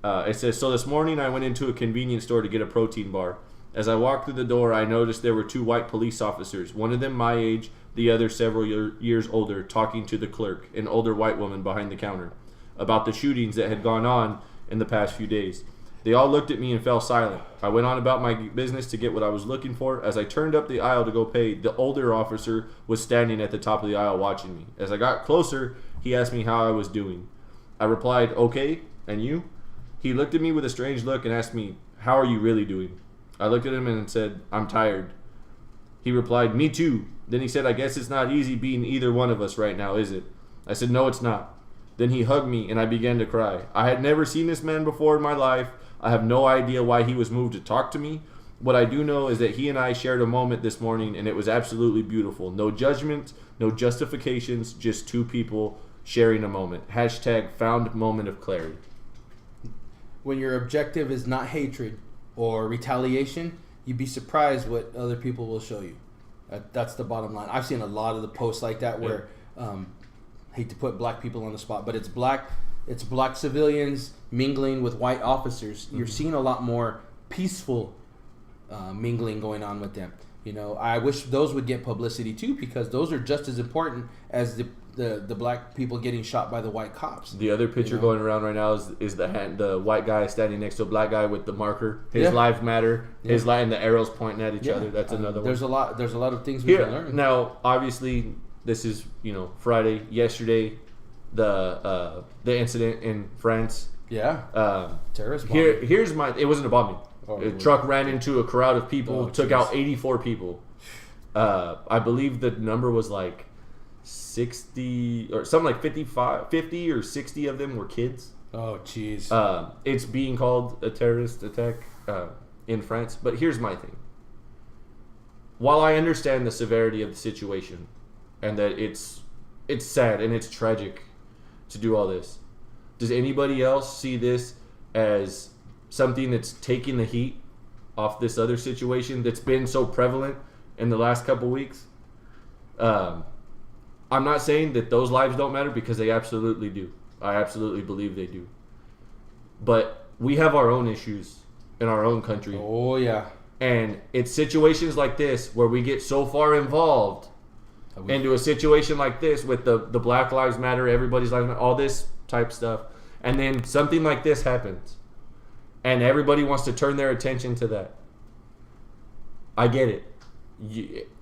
It says, so this morning I went into a convenience store to get a protein bar. As I walked through the door, I noticed there were two white police officers, one of them my age, the other several years older, talking to the clerk, an older white woman behind the counter, about the shootings that had gone on in the past few days. They all looked at me and fell silent. I went on about my business to get what I was looking for. As I turned up the aisle to go pay, the older officer was standing at the top of the aisle watching me. As I got closer, he asked me how I was doing. I replied, okay, and you? He looked at me with a strange look and asked me, how are you really doing? I looked at him and said, I'm tired. He replied, me too. Then he said, I guess it's not easy being either one of us right now, is it? I said, no, it's not. Then he hugged me and I began to cry. I had never seen this man before in my life. I have no idea why he was moved to talk to me. What I do know is that he and I shared a moment this morning, and it was absolutely beautiful. No judgment, no justifications, just two people sharing a moment. # found moment of clarity. When your objective is not hatred or retaliation, you'd be surprised what other people will show you. That's the bottom line. I've seen a lot of the posts like that where, hate to put black people on the spot, but it's black civilians mingling with white officers. You're seeing a lot more peaceful mingling going on with them. You know, I wish those would get publicity too, because those are just as important as the black people getting shot by the white cops. The other picture going around right now is the white guy standing next to a black guy with the marker. His lives matter. His life and the arrows pointing at each other. That's another one. There's a lot of things we can learn. Now, obviously, this is Friday. Yesterday, the incident in France. Yeah. Terrorist bombing. Here's my. It wasn't a bombing. A truck ran into a crowd of people, took out 84 people. I believe the number was like 60 or something like 50 or 60 of them were kids. Oh, jeez. It's being called a terrorist attack in France. But here's my thing. While I understand the severity of the situation and that it's sad and it's tragic to do all this, does anybody else see this as something that's taking the heat off this other situation that's been so prevalent in the last couple weeks? I'm not saying that those lives don't matter, because they absolutely do. I absolutely believe they do. But we have our own issues in our own country. Oh, yeah. And it's situations like this where we get so far involved into a situation like this with the Black Lives Matter, everybody's lives matter, all this type stuff. And then something like this happens. And everybody wants to turn their attention to that. I get it.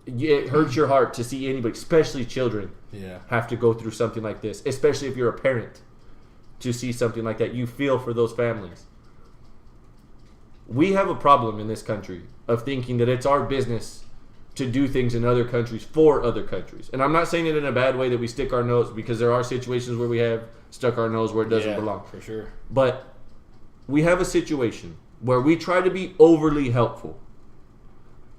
It hurts your heart to see anybody, especially children, have to go through something like this. Especially if you're a parent, to see something like that. You feel for those families. We have a problem in this country of thinking that it's our business to do things in other countries for other countries. And I'm not saying it in a bad way that we stick our nose, because there are situations where we have stuck our nose where it doesn't belong. For sure. But we have a situation where we try to be overly helpful.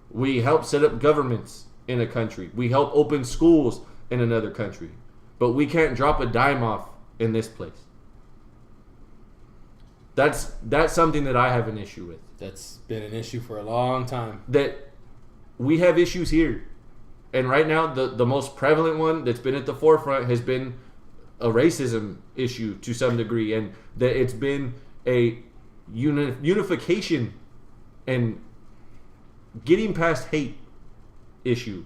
We help set up governments in a country. We help open schools in another country. But we can't drop a dime off in this place. That's something that I have an issue with. That's been an issue for a long time. That we have issues here. And right now, the most prevalent one that's been at the forefront has been a racism issue to some degree. And that it's been a unification and getting past hate issue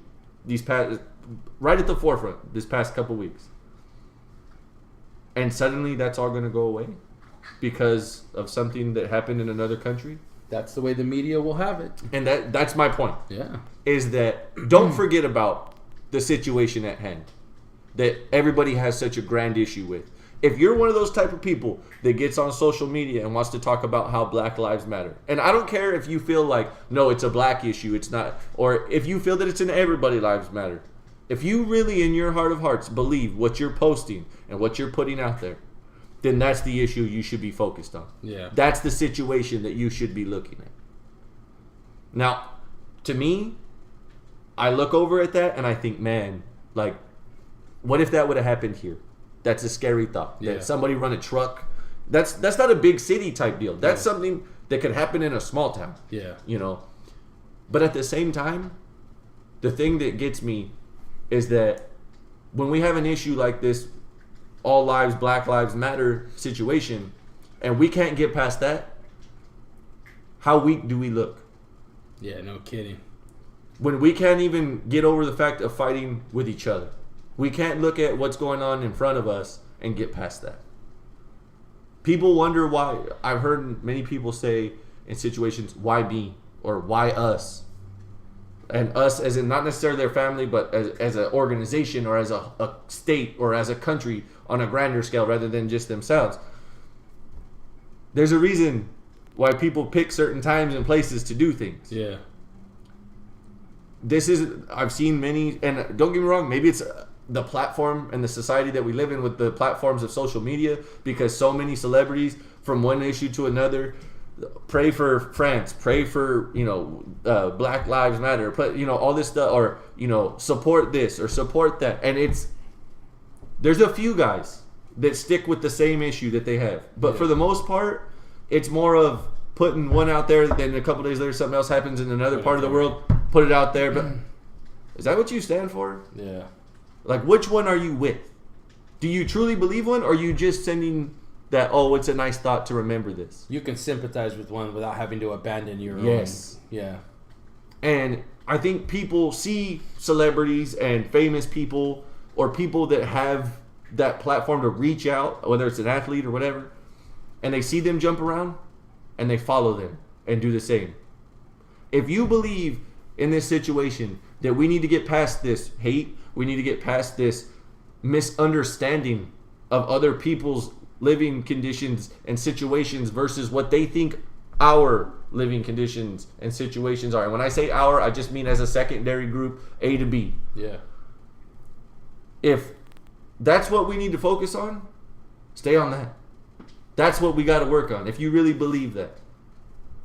right at the forefront this past couple weeks. And suddenly that's all going to go away because of something that happened in another country. That's the way the media will have it. And that's my point. Yeah. Is that don't forget about the situation at hand that everybody has such a grand issue with. If you're one of those type of people that gets on social media and wants to talk about how Black Lives Matter, and I don't care if you feel like, no, it's a black issue, it's not, or if you feel that it's an everybody lives matter. If you really in your heart of hearts believe what you're posting and what you're putting out there, then that's the issue you should be focused on. Yeah. That's the situation that you should be looking at. Now, to me, I look over at that and I think, man, like, what if that would have happened here? That's a scary thought. Yeah. That somebody run a truck. That's not a big city type deal. That's something that could happen in a small town. Yeah. You know. But at the same time, the thing that gets me is that when we have an issue like this, all lives, Black Lives Matter situation, and we can't get past that, how weak do we look? Yeah, no kidding. When we can't even get over the fact of fighting with each other. We can't look at what's going on in front of us and get past that. People wonder why. I've heard many people say in situations, why me? Or why us? And us as in not necessarily their family, but as an organization or as a state or as a country on a grander scale rather than just themselves. There's a reason why people pick certain times and places to do things. Yeah. I've seen many, and don't get me wrong, maybe it's the platform and the society that we live in with the platforms of social media, because so many celebrities from one issue to another pray for France, pray for, Black Lives Matter, all this stuff, or, support this or support that. And there's a few guys that stick with the same issue that they have. But for the most part, it's more of putting one out there, then a couple days later something else happens in another part of the world, put it out there. But is that what you stand for? Yeah. Like, which one are you with? Do you truly believe one, or are you just sending that, it's a nice thought to remember this? You can sympathize with one without having to abandon your own. Yes. Yeah. And I think people see celebrities and famous people, or people that have that platform to reach out, whether it's an athlete or whatever, and they see them jump around, and they follow them and do the same. If you believe in this situation that we need to get past this hate, we need to get past this misunderstanding of other people's living conditions and situations versus what they think our living conditions and situations are. And when I say our, I just mean as a secondary group, A to B. Yeah. If that's what we need to focus on, stay on that. That's what we got to work on, if you really believe that.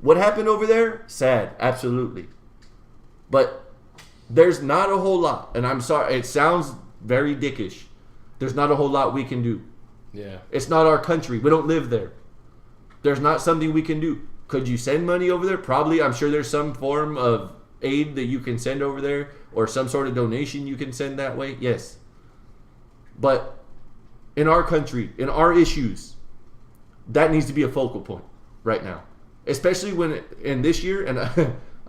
What happened over there? Sad, absolutely. But there's not a whole lot, and I'm sorry, it sounds very dickish. There's not a whole lot we can do. Yeah. It's not our country. We don't live there. There's not something we can do. Could you send money over there? Probably. I'm sure there's some form of aid that you can send over there, or some sort of donation you can send that way. Yes. But in our country, in our issues, that needs to be a focal point right now. Especially when in this year, and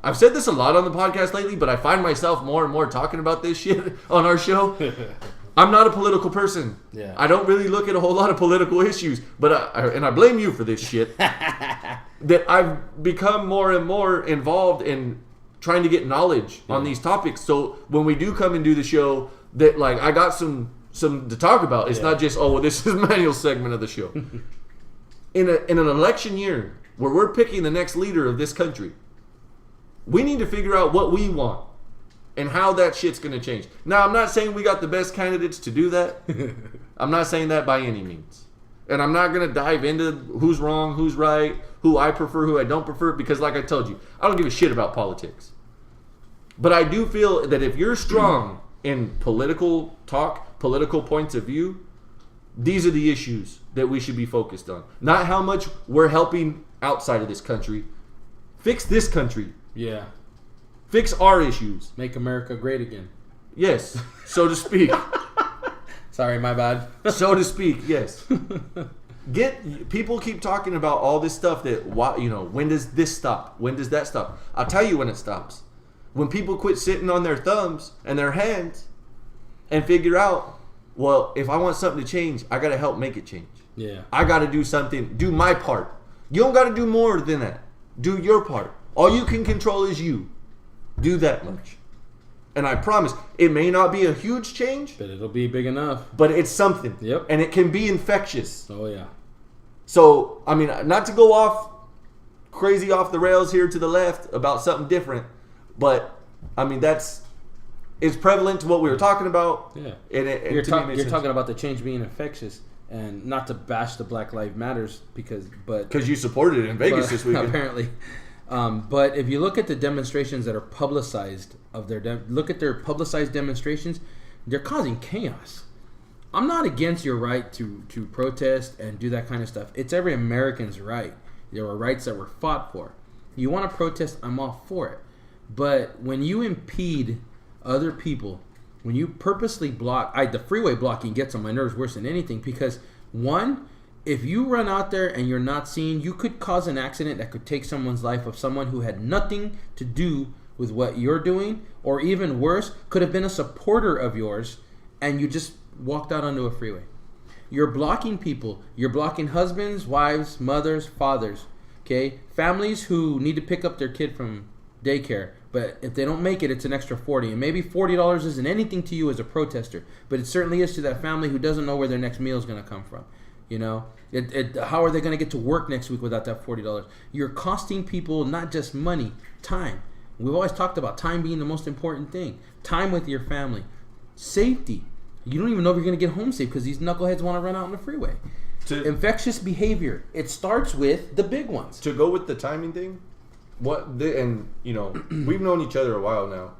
I've said this a lot on the podcast lately, but I find myself more and more talking about this shit on our show. I'm not a political person. Yeah. I don't really look at a whole lot of political issues, but I blame you for this shit. That I've become more and more involved in trying to get knowledge on these topics. So when we do come and do the show, that like I got some to talk about. It's not just, this is Manuel's segment of the show. In an election year where we're picking the next leader of this country, we need to figure out what we want and how that shit's going to change. Now, I'm not saying we got the best candidates to do that. I'm not saying that by any means. And I'm not going to dive into who's wrong, who's right, who I prefer, who I don't prefer, because like I told you, I don't give a shit about politics. But I do feel that if you're strong in political talk, political points of view, these are the issues that we should be focused on. Not how much we're helping outside of this country. Fix this country. Yeah. Fix our issues. Make America great again. Yes, so to speak. Sorry, my bad. So to speak, yes. People keep talking about all this stuff that, when does this stop? When does that stop? I'll tell you when it stops. When people quit sitting on their thumbs and their hands and figure out, well, if I want something to change, I got to help make it change. Yeah. I got to do something, do my part. You don't got to do more than that. Do your part. All you can control is you. Do that much. And I promise, it may not be a huge change, but it'll be big enough. But it's something. Yep. And it can be infectious. Oh, yeah. So, I mean, not to go off crazy off the rails here to the left about something different, but, I mean, it's prevalent to what we were talking about. Yeah. And you're talking about the change being infectious, and not to bash the Black Lives Matters because you supported it in Vegas this weekend. Apparently. But if you look at the demonstrations that are publicized look at their publicized demonstrations, they're causing chaos. I'm not against your right to protest and do that kind of stuff. It's every American's right. There are rights that were fought for. You want to protest, I'm all for it. But when you impede other people, when you purposely block, the freeway blocking gets on my nerves worse than anything, because one, if you run out there and you're not seen, you could cause an accident that could take someone's life, of someone who had nothing to do with what you're doing, or even worse, could have been a supporter of yours, and you just walked out onto a freeway. You're blocking people. You're blocking husbands, wives, mothers, fathers, okay? Families who need to pick up their kid from daycare, but if they don't make it, it's an extra $40. And maybe $40 isn't anything to you as a protester, but it certainly is to that family who doesn't know where their next meal is going to come from. You know, how are they going to get to work next week without that $40? You're costing people not just money, time. We've always talked about time being the most important thing. Time with your family. Safety. You don't even know if you're going to get home safe because these knuckleheads want to run out on the freeway. infectious behavior. It starts with the big ones. To go with the timing thing, we've known each other a while now,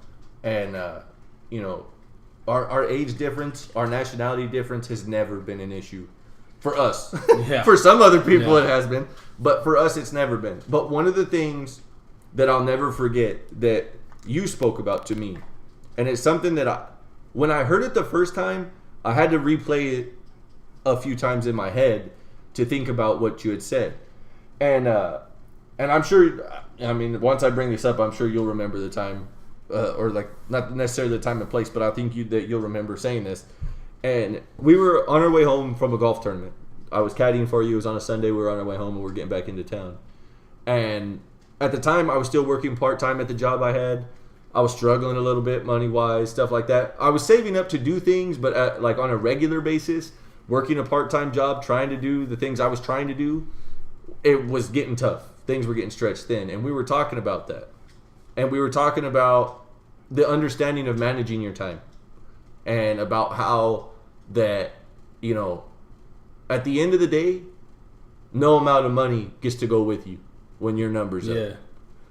and our age difference, our nationality difference has never been an issue for us. Yeah. For some other people it has been, but for us it's never been. But one of the things that I'll never forget that you spoke about to me, and it's something that when I heard it the first time, I had to replay it a few times in my head to think about what you had said. And I'm sure, once I bring this up, I'm sure you'll remember the time, or like not necessarily the time and place, but I think that you'll remember saying this. And we were on our way home from a golf tournament. I was caddying for you. It was on a Sunday. We were on our way home, and we were getting back into town. And at the time, I was still working part-time at the job I had. I was struggling a little bit money-wise, stuff like that. I was saving up to do things, but on a regular basis, working a part-time job, trying to do the things I was trying to do, it was getting tough. Things were getting stretched thin, and we were talking about that. And we were talking about the understanding of managing your time, and about how that, at the end of the day, no amount of money gets to go with you when your number's up.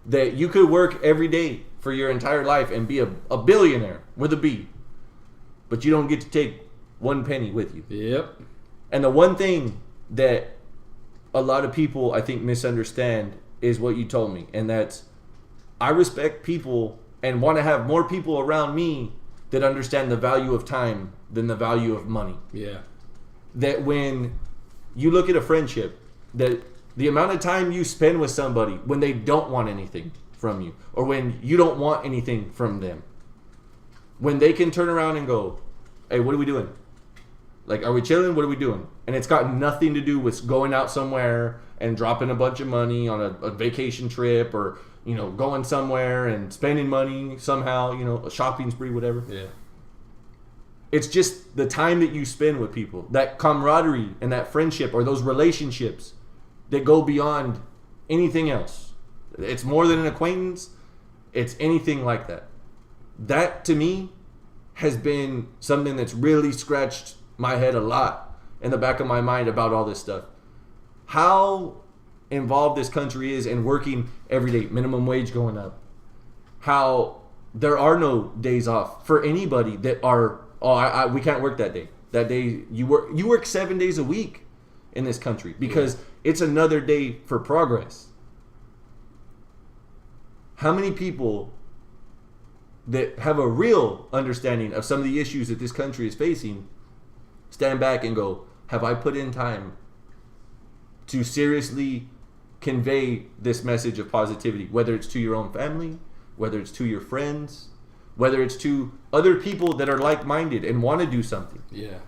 That you could work every day for your entire life and be a billionaire with a B, but you don't get to take one penny with you. Yep. And the one thing that a lot of people, I think, misunderstand is what you told me, and that's, I respect people and want to have more people around me that understand the value of time than the value of money. Yeah. That when you look at a friendship, that the amount of time you spend with somebody when they don't want anything from you, or when you don't want anything from them, when they can turn around and go, hey, what are we doing? Like, are we chilling? What are we doing? And it's got nothing to do with going out somewhere and dropping a bunch of money on a vacation trip, or, going somewhere and spending money somehow, a shopping spree, whatever. Yeah. It's just the time that you spend with people, that camaraderie and that friendship, or those relationships that go beyond anything else. It's more than an acquaintance. It's anything like that. That, to me, has been something that's really scratched my head a lot in the back of my mind about all this stuff. How involved this country is in working every day, minimum wage going up. How there are no days off for anybody that are, we can't work that day. That day you work 7 days a week in this country because it's another day for progress. How many people that have a real understanding of some of the issues that this country is facing stand back and go, have I put in time to seriously convey this message of positivity, whether it's to your own family, whether it's to your friends, whether it's to other people that are like-minded and want to do something? Yeah.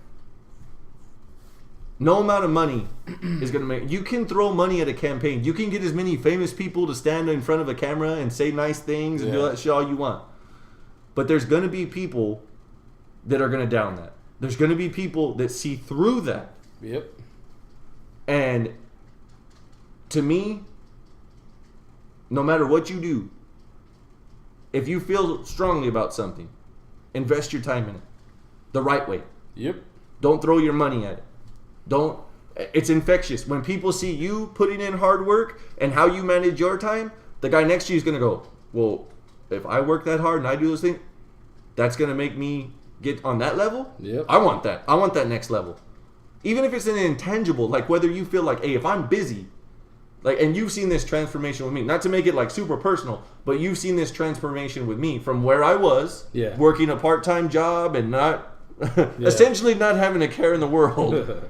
No amount of money is going to make... You can throw money at a campaign. You can get as many famous people to stand in front of a camera and say nice things and do that shit all you want. But there's going to be people that are going to down that. There's going to be people that see through that. Yep. And to me, no matter what you do, if you feel strongly about something, invest your time in it the right way. Yep. Don't throw your money at it. It's infectious. When people see you putting in hard work and how you manage your time, the guy next to you is going to go, well, if I work that hard and I do those things, that's going to make me get on that level. Yep. I want that. I want that next level. Even if it's an intangible, like whether you feel like, hey, if I'm busy, like, and you've seen this transformation with me, not to make it like super personal, but you've seen this transformation with me from where I was, working a part-time job and not, essentially not having a care in the world,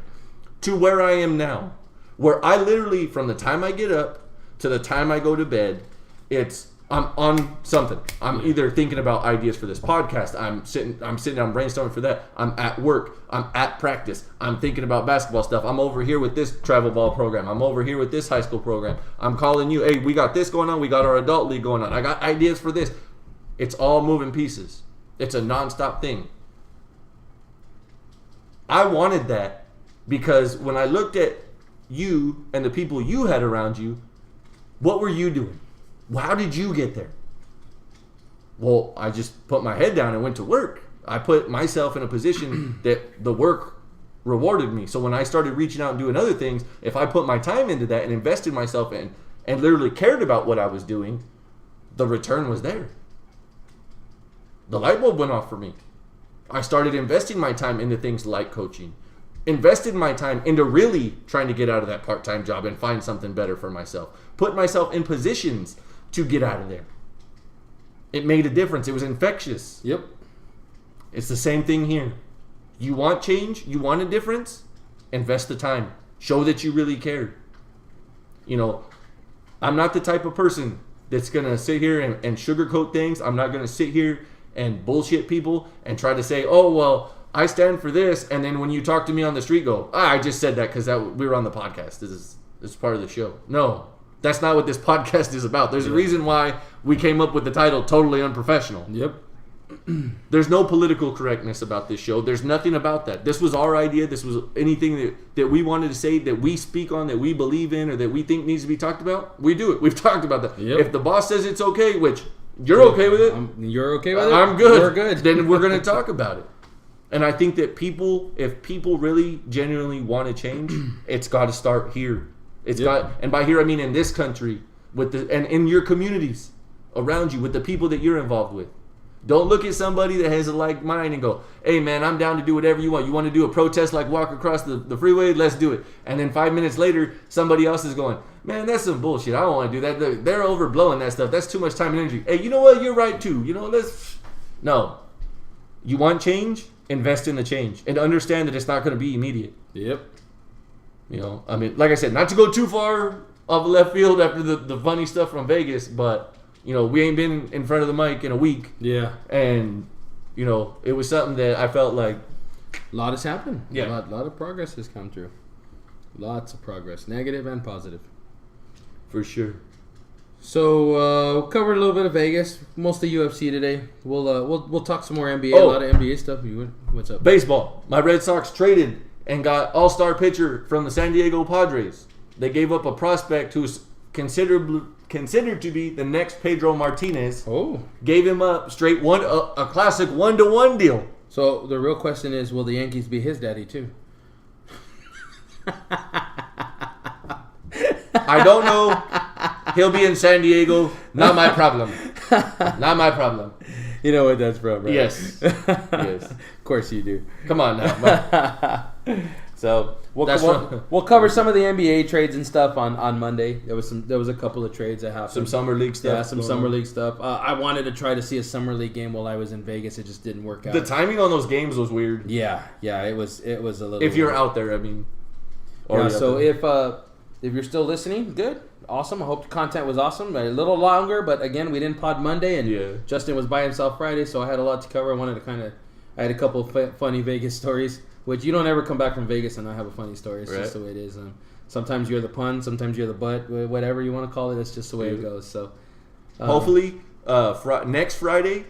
to where I am now, where I literally, from the time I get up to the time I go to bed, I'm on something. I'm either thinking about ideas for this podcast. I'm sitting down brainstorming for that. I'm at work. I'm at practice. I'm thinking about basketball stuff. I'm over here with this travel ball program. I'm over here with this high school program. I'm calling you. Hey, we got this going on. We got our adult league going on. I got ideas for this. It's all moving pieces. It's a nonstop thing. I wanted that because when I looked at you and the people you had around you, what were you doing? How did you get there? Well, I just put my head down and went to work. I put myself in a position that the work rewarded me. So when I started reaching out and doing other things, if I put my time into that and invested myself in and literally cared about what I was doing, the return was there. The light bulb went off for me. I started investing my time into things like coaching. Invested my time into really trying to get out of that part-time job and find something better for myself. Put myself in positions to get out of there. It made a difference. It was infectious. Yep. It's the same thing here. You want change? You want a difference? Invest the time. Show that you really care. You know, I'm not the type of person that's going to sit here and sugarcoat things. I'm not going to sit here and bullshit people and try to say, oh, well, I stand for this. And then when you talk to me on the street, go, I just said that because we were on the podcast. This is part of the show. No, that's not what this podcast is about. There's a reason why we came up with the title Totally Unprofessional. Yep. There's no political correctness about this show. There's nothing about that. This was our idea. This was anything that we wanted to say, that we speak on, that we believe in, or that we think needs to be talked about. We do it. We've talked about that. Yep. If the boss says it's okay, which you're okay with it. You're okay with it? I'm good. We're good. Then we're going to talk about it. And I think that if people really genuinely want to change, it's got to start here. And by here I mean in this country, and in your communities around you, with the people that you're involved with. Don't look at somebody that has a like mind and go, hey man, I'm down to do whatever you want. You want to do a protest like walk across the freeway? Let's do it. And then 5 minutes later, somebody else is going, man, that's some bullshit. I don't want to do that. They're overblowing that stuff. That's too much time and energy. Hey, you know what? You're right too. You know, no. You want change? Invest in the change. And understand that it's not going to be immediate. Yep. You know, I mean, like I said, not to go too far off left field after the funny stuff from Vegas, but you know, we ain't been in front of the mic in a week. Yeah. And, you know, it was something that I felt like... A lot has happened. Yeah. A lot of progress has come through. Lots of progress. Negative and positive. For sure. So, we'll cover a little bit of Vegas. Mostly UFC today. We'll talk some more NBA. A lot of NBA stuff. What's up? Baseball. My Red Sox traded and got all-star pitcher from the San Diego Padres. They gave up a prospect who's considered to be the next Pedro Martinez. Oh. Gave him up straight a classic 1-to-1 deal. So the real question is, will the Yankees be his daddy too? I don't know. He'll be in San Diego. Not my problem. Not my problem. You know what that's from, right? Yes. Yes. Of course you do. Come on now. So we'll cover some of the NBA trades and stuff on Monday. There was a couple of trades that happened. Some summer league stuff. Yeah, some summer league stuff. I wanted to try to see a summer league game while I was in Vegas. It just didn't work out. The timing on those games was weird. Yeah, it was a little. If you're out there, I mean. Yeah. So if you're still listening, good, awesome. I hope the content was awesome. A little longer, but again, we didn't pod Monday, and Justin was by himself Friday, so I had a lot to cover. I had a couple of funny Vegas stories. Which you don't ever come back from Vegas and not have a funny story. It's just the way it is. Sometimes you're the pun, sometimes you're the butt, whatever you want to call it. It's just the way it goes. So, hopefully, next Friday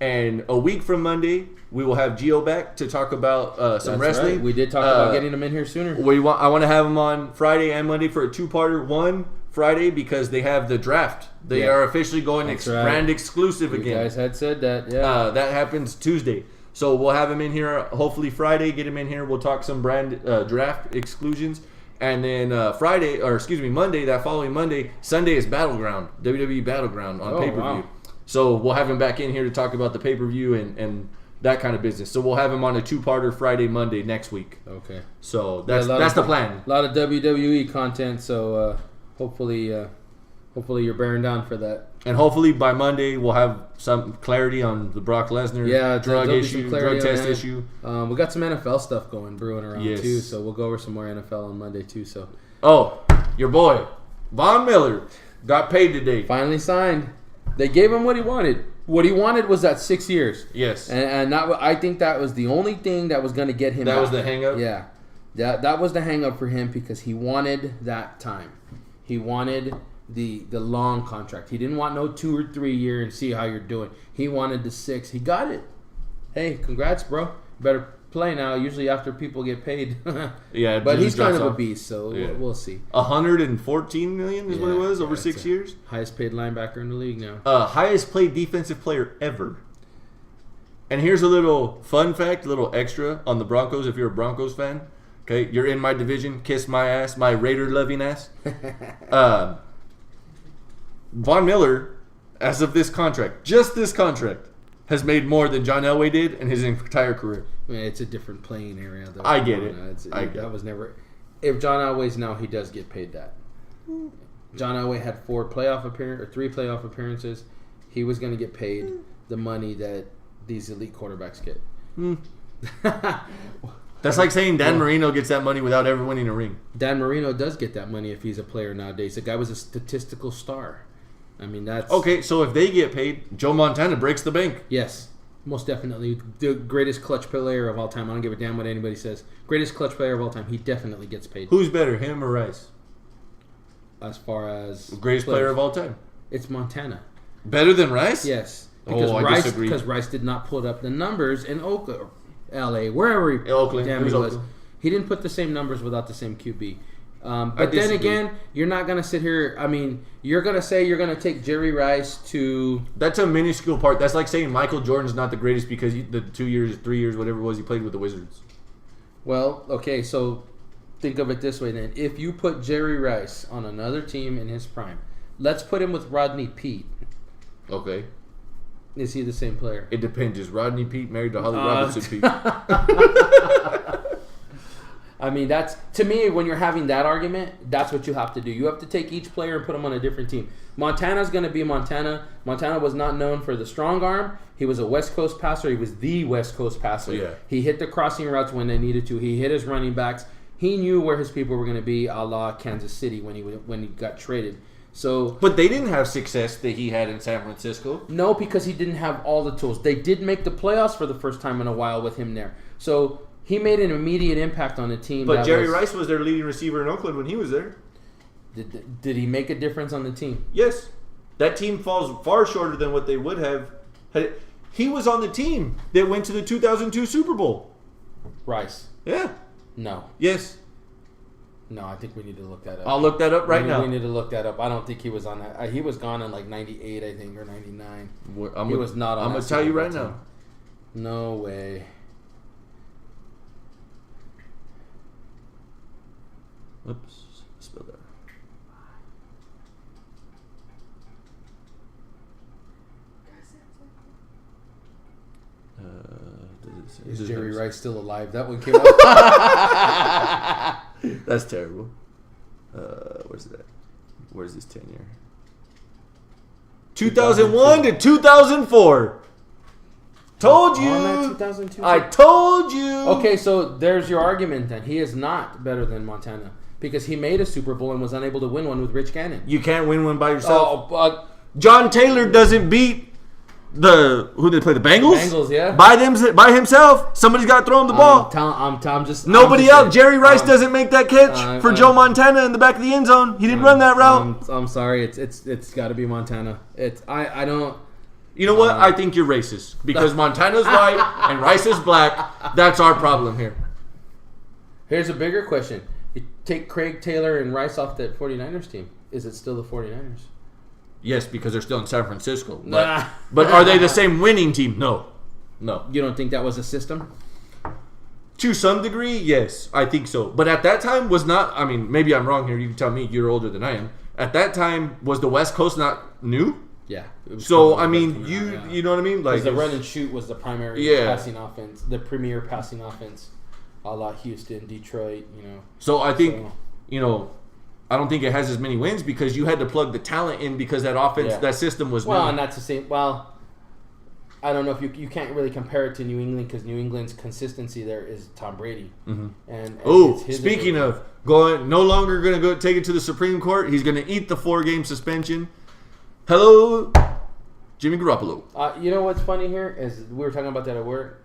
and a week from Monday, we will have Gio back to talk about some wrestling. Right. We did talk about getting him in here sooner. I want to have him on Friday and Monday for a two-parter. One Friday because they have the draft. They are officially going brand exclusive again. You guys had said that. Yeah, that happens Tuesday. So we'll have him in here hopefully Friday. Get him in here. We'll talk some brand draft exclusions. And then Monday, that following Monday, Sunday is Battleground, WWE Battleground on pay-per-view. Wow. So we'll have him back in here to talk about the pay-per-view and that kind of business. So we'll have him on a two-parter Friday, Monday next week. Okay. So that's the plan. A lot of WWE content. So hopefully you're bearing down for that. And hopefully by Monday we'll have some clarity on the Brock Lesnar drug test issue. We got some NFL stuff brewing around too, so we'll go over some more NFL on Monday too. So, your boy Von Miller got paid today. Finally signed. They gave him what he wanted. What he wanted was that 6 years. Yes, and I think that was the only thing that was going to get him. That was the hang-up? Yeah, that was the hang-up for him because he wanted that time. He wanted the long contract. He didn't want no 2 or 3 year and see how you're doing. He wanted the 6. He got it. Hey, congrats, bro. Better play now. Usually after people get paid. Yeah, but he's kind of a beast, so we'll see. 114 million is what it was over 6 years. Highest paid linebacker in the league now. Highest paid defensive player ever. And here's a little fun fact, a little extra on the Broncos if you're a Broncos fan. Okay, you're in my division. Kiss my ass, my Raider-loving ass. Von Miller, as of this contract, just this contract, has made more than John Elway did in his entire career. I mean, it's a different playing area, though. I get it. That was never... If John Elway's now, he does get paid that. John Elway had 3 playoff appearances. He was going to get paid the money that these elite quarterbacks get. That's like saying Dan Marino gets that money without ever winning a ring. Dan Marino does get that money if he's a player nowadays. The guy was a statistical star. I mean, that's... Okay, so if they get paid, Joe Montana breaks the bank. Yes, most definitely. The greatest clutch player of all time. I don't give a damn what anybody says. Greatest clutch player of all time. He definitely gets paid. Who's better, him or Rice? As far as... Greatest player of all time. It's Montana. Better than Rice? Yes. Because because Rice did not put up the numbers in Oakland, L.A., wherever he was. He didn't put the same numbers without the same QB. But then again, you're not going to sit here. I mean, you're going to say you're going to take Jerry Rice to... That's a minuscule part. That's like saying Michael Jordan's not the greatest because the 2 years, 3 years, whatever it was, he played with the Wizards. Well, okay, so think of it this way then. If you put Jerry Rice on another team in his prime, let's put him with Rodney Peete. Okay. Is he the same player? It depends. Is Rodney Peete married to Holly Robinson Peete? I mean, that's, to me, when you're having that argument, that's what you have to do. You have to take each player and put them on a different team. Montana's going to be Montana. Montana was not known for the strong arm. He was a West Coast passer. He was the West Coast passer. Yeah. He hit the crossing routes when they needed to. He hit his running backs. He knew where his people were going to be, a la Kansas City when he got traded. So, but they didn't have success that he had in San Francisco. No, because he didn't have all the tools. They did make the playoffs for the first time in a while with him there. So he made an immediate impact on the team. But Jerry Rice was their leading receiver in Oakland when he was there. Did he make a difference on the team? Yes. That team falls far shorter than what they would have. He was on the team that went to the 2002 Super Bowl. Rice. Yeah. No. Yes. No, I think we need to look that up. I'll look that up now. We need to look that up. I don't think he was on that. He was gone in like 98, I think, or 99. He was not on that. I'm going to tell you right now. No way. Oops. Spilled that. Is Jerry Rice still alive? That one came up. That's terrible. Where's that? Where's his tenure? 2001 to 2004. Told you. 2002. I told you. Okay, so there's your argument then. He is not better than Montana because he made a Super Bowl and was unable to win one with Rich Gannon. You can't win one by yourself. John Taylor doesn't beat who did they play? The Bengals? Bengals, yeah. By himself. Somebody's got to throw him the ball. Nobody else. Jerry Rice doesn't make that catch for Joe Montana in the back of the end zone. He didn't run that route. I'm sorry. It's got to be Montana. I don't. You know what? I think you're racist because Montana's white and Rice is black. That's our problem here. Here's a bigger question. You take Craig Taylor and Rice off that 49ers team. Is it still the 49ers? Yes, because they're still in San Francisco. But are they the same winning team? No. You don't think that was a system? To some degree, yes. I think so. But at that time was not... I mean, maybe I'm wrong here. You can tell me. You're older than I am. At that time, was the West Coast not new? Yeah. So, I mean, you know what I mean? Like the run and shoot was the primary passing offense. The premier passing offense. A la Houston, Detroit, So, I think, I don't think it has as many wins because you had to plug the talent in because that offense, that system was new. And that's the same. Well, I don't know if you can't really compare it to New England because New England's consistency there is Tom Brady. Mm-hmm. And speaking of no longer going to go take it to the Supreme Court, he's going to eat the 4-game suspension. Hello, Jimmy Garoppolo. You know what's funny here is we were talking about that at work.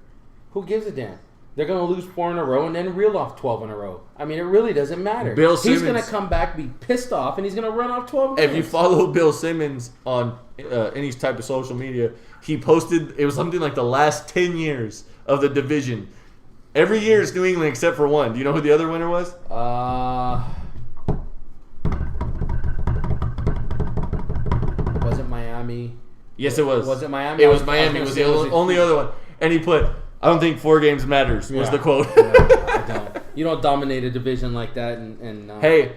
Who gives a damn? They're going to lose 4 in a row and then reel off 12 in a row. I mean, it really doesn't matter. Bill Simmons. He's going to come back, be pissed off, and he's going to run off 12 games. If you follow Bill Simmons on any type of social media, he posted, it was something like the last 10 years of the division. Every year it's New England except for one. Do you know who the other winner was? Was it Miami? Yes, it was. Was it Miami? It was Miami. It was the only other one. And he put, I don't think 4 games matters, was the quote. I don't. You don't dominate a division like that. And hey,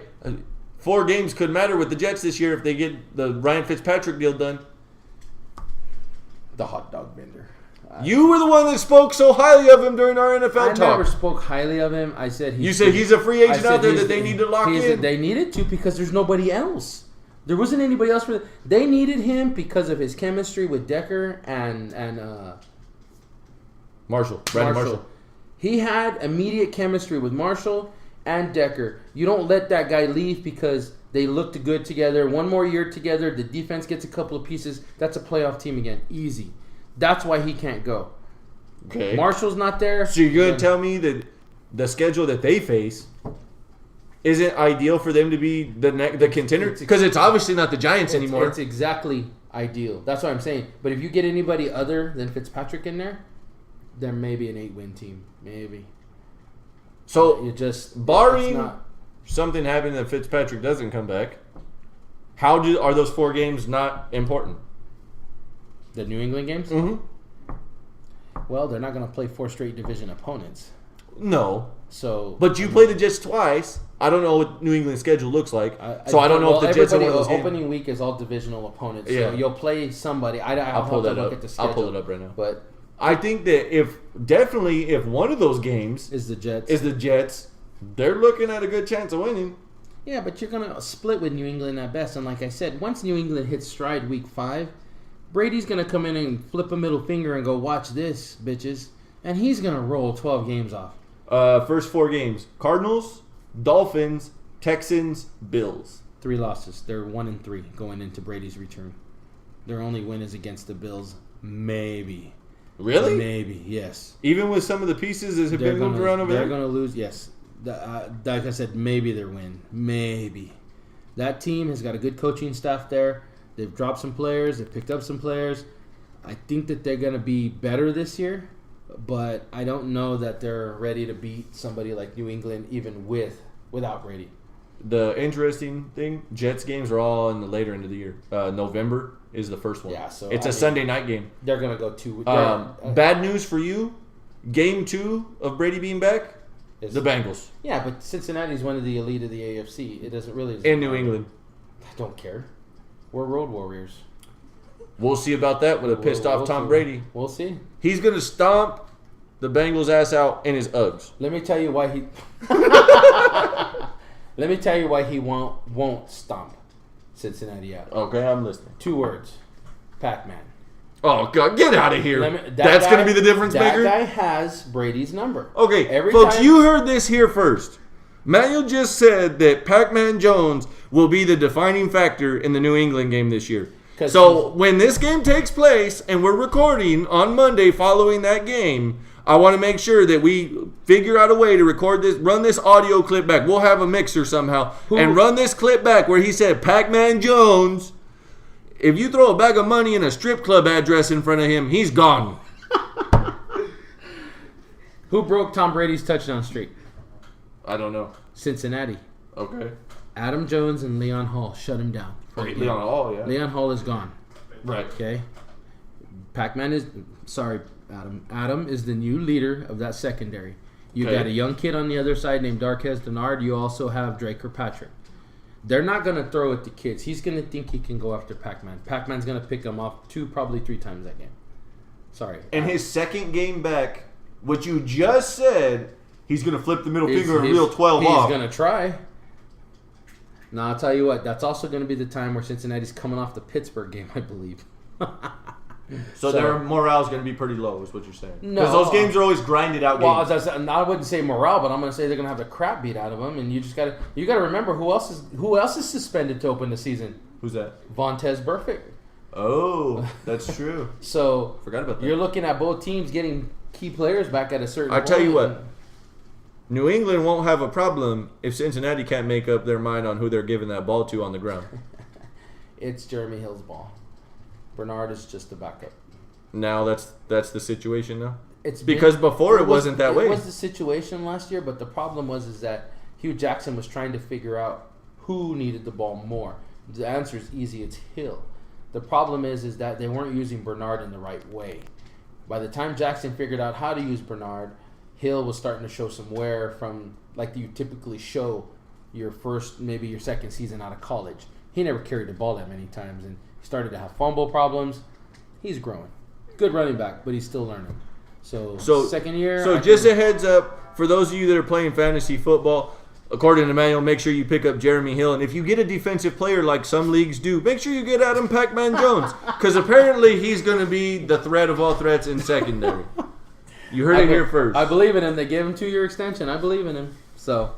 4 games could matter with the Jets this year if they get the Ryan Fitzpatrick deal done. The hot dog vendor. You were the one that spoke so highly of him during our NFL talk. I never spoke highly of him. I said you said he's a free agent out there that they need to lock in. They needed to because there's nobody else. There wasn't anybody else for. They needed him because of his chemistry with Decker and Brandon Marshall. He had immediate chemistry with Marshall and Decker. You don't let that guy leave because they looked good together. One more year together, the defense gets a couple of pieces. That's a playoff team again. Easy. That's why he can't go. Okay. Marshall's not there. So you're going to tell me that the schedule that they face isn't ideal for them to be the contender? Because it's obviously not the Giants anymore. It's exactly ideal. That's what I'm saying. But if you get anybody other than Fitzpatrick in there, there may be an 8-win team. Maybe. So you just barring something happening that Fitzpatrick doesn't come back, are those 4 games not important? The New England games? Mm-hmm. Well, they're not going to play 4 straight division opponents. No. So, but you play the Jets twice. I don't know what New England's schedule looks like. I don't know if the Jets are one of those games. Opening week is all divisional opponents. So you'll play somebody. I'll pull that up. I'll pull it up right now. But I think that if one of those games is the Jets, they're looking at a good chance of winning. Yeah, but you're going to split with New England at best. And like I said, once New England hits stride week 5, Brady's going to come in and flip a middle finger and go, watch this, bitches. And he's going to roll 12 games off. First 4 games. Cardinals, Dolphins, Texans, Bills. 3 losses. They're 1-3 going into Brady's return. Their only win is against the Bills. Maybe. Really? Maybe, yes. Even with some of the pieces that have been moved around over there? They're going to lose, yes. Like I said, maybe their win. Maybe. That team has got a good coaching staff there. They've dropped some players. They've picked up some players. I think that they're going to be better this year, but I don't know that they're ready to beat somebody like New England even without Brady. The interesting thing, Jets games are all in the later end of the year. November is the first one. Yeah, so it's a Sunday night game. They're going to go 2. Bad news for you, game 2 of Brady being back, the Bengals. Yeah, but Cincinnati's one of the elite of the AFC. It doesn't really... In New England. I don't care. We're road warriors. We'll see about that with a pissed off Tom Brady. We'll see. He's going to stomp the Bengals' ass out in his Uggs. Let me tell you why he... Let me tell you why he won't stomp Cincinnati out. Okay, I'm listening. 2 words. Pac-Man. Oh, God, get out of here. That's going to be the difference maker? That guy has Brady's number. Okay, folks, you heard this here first. Manuel just said that Pac-Man Jones will be the defining factor in the New England game this year. So when this game takes place and we're recording on Monday following that game, I want to make sure that we figure out a way to record this, run this audio clip back. We'll have a mixer somehow and run this clip back where he said Pac-Man Jones. If you throw a bag of money and a strip club address in front of him, he's gone. Who broke Tom Brady's touchdown streak? I don't know. Cincinnati. Okay. Adam Jones and Leon Hall shut him down. Leon Hall, yeah. Leon Hall is gone. Right. Okay. Pac-Man is... Sorry, Adam. Adam is the new leader of that secondary. You got a young kid on the other side named Darquez Denard. You also have Drake Kirkpatrick. They're not going to throw it to kids. He's going to think he can go after Pac-Man. Pac-Man's going to pick him off 2, probably 3 times that game. Sorry. And his second game back, what you just said, he's going to flip the middle finger and reel 12 off. He's going to try. Now, I'll tell you what. That's also going to be the time where Cincinnati's coming off the Pittsburgh game, I believe. So their morale's going to be pretty low, is what you're saying. No. Because those games are always grinded out games. Well, I wouldn't say morale, but I'm going to say they're going to have the crap beat out of them, and you got to remember who else is suspended to open the season. Who's that? Vontaze Burfict. Oh, that's true. So forgot about that. You're looking at both teams getting key players back at a certain point. I tell you what, New England won't have a problem if Cincinnati can't make up their mind on who they're giving that ball to on the ground. It's Jeremy Hill's ball. Bernard is just a backup. Now that's the situation now? It's because before it wasn't that way. It was the situation last year, but the problem was that Hugh Jackson was trying to figure out who needed the ball more. The answer is easy. It's Hill. The problem is that they weren't using Bernard in the right way. By the time Jackson figured out how to use Bernard, Hill was starting to show some wear from like you typically show your first, maybe your second season out of college. He never carried the ball that many times, and he started to have fumble problems. He's growing. Good running back, but he's still learning. So second year. So just a heads up for those of you that are playing fantasy football. According to Manuel, make sure you pick up Jeremy Hill. And if you get a defensive player like some leagues do, make sure you get Adam Pac-Man Jones. Because apparently he's going to be the threat of all threats in secondary. You heard it here first. I believe in him. They gave him 2-year extension. I believe in him. So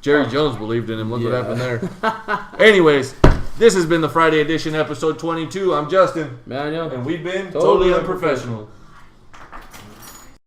Jerry Jones believed in him. Look what happened there. Anyways, this has been the Friday edition, episode 22. I'm Justin. Manuel. And we've been Totally Unprofessional.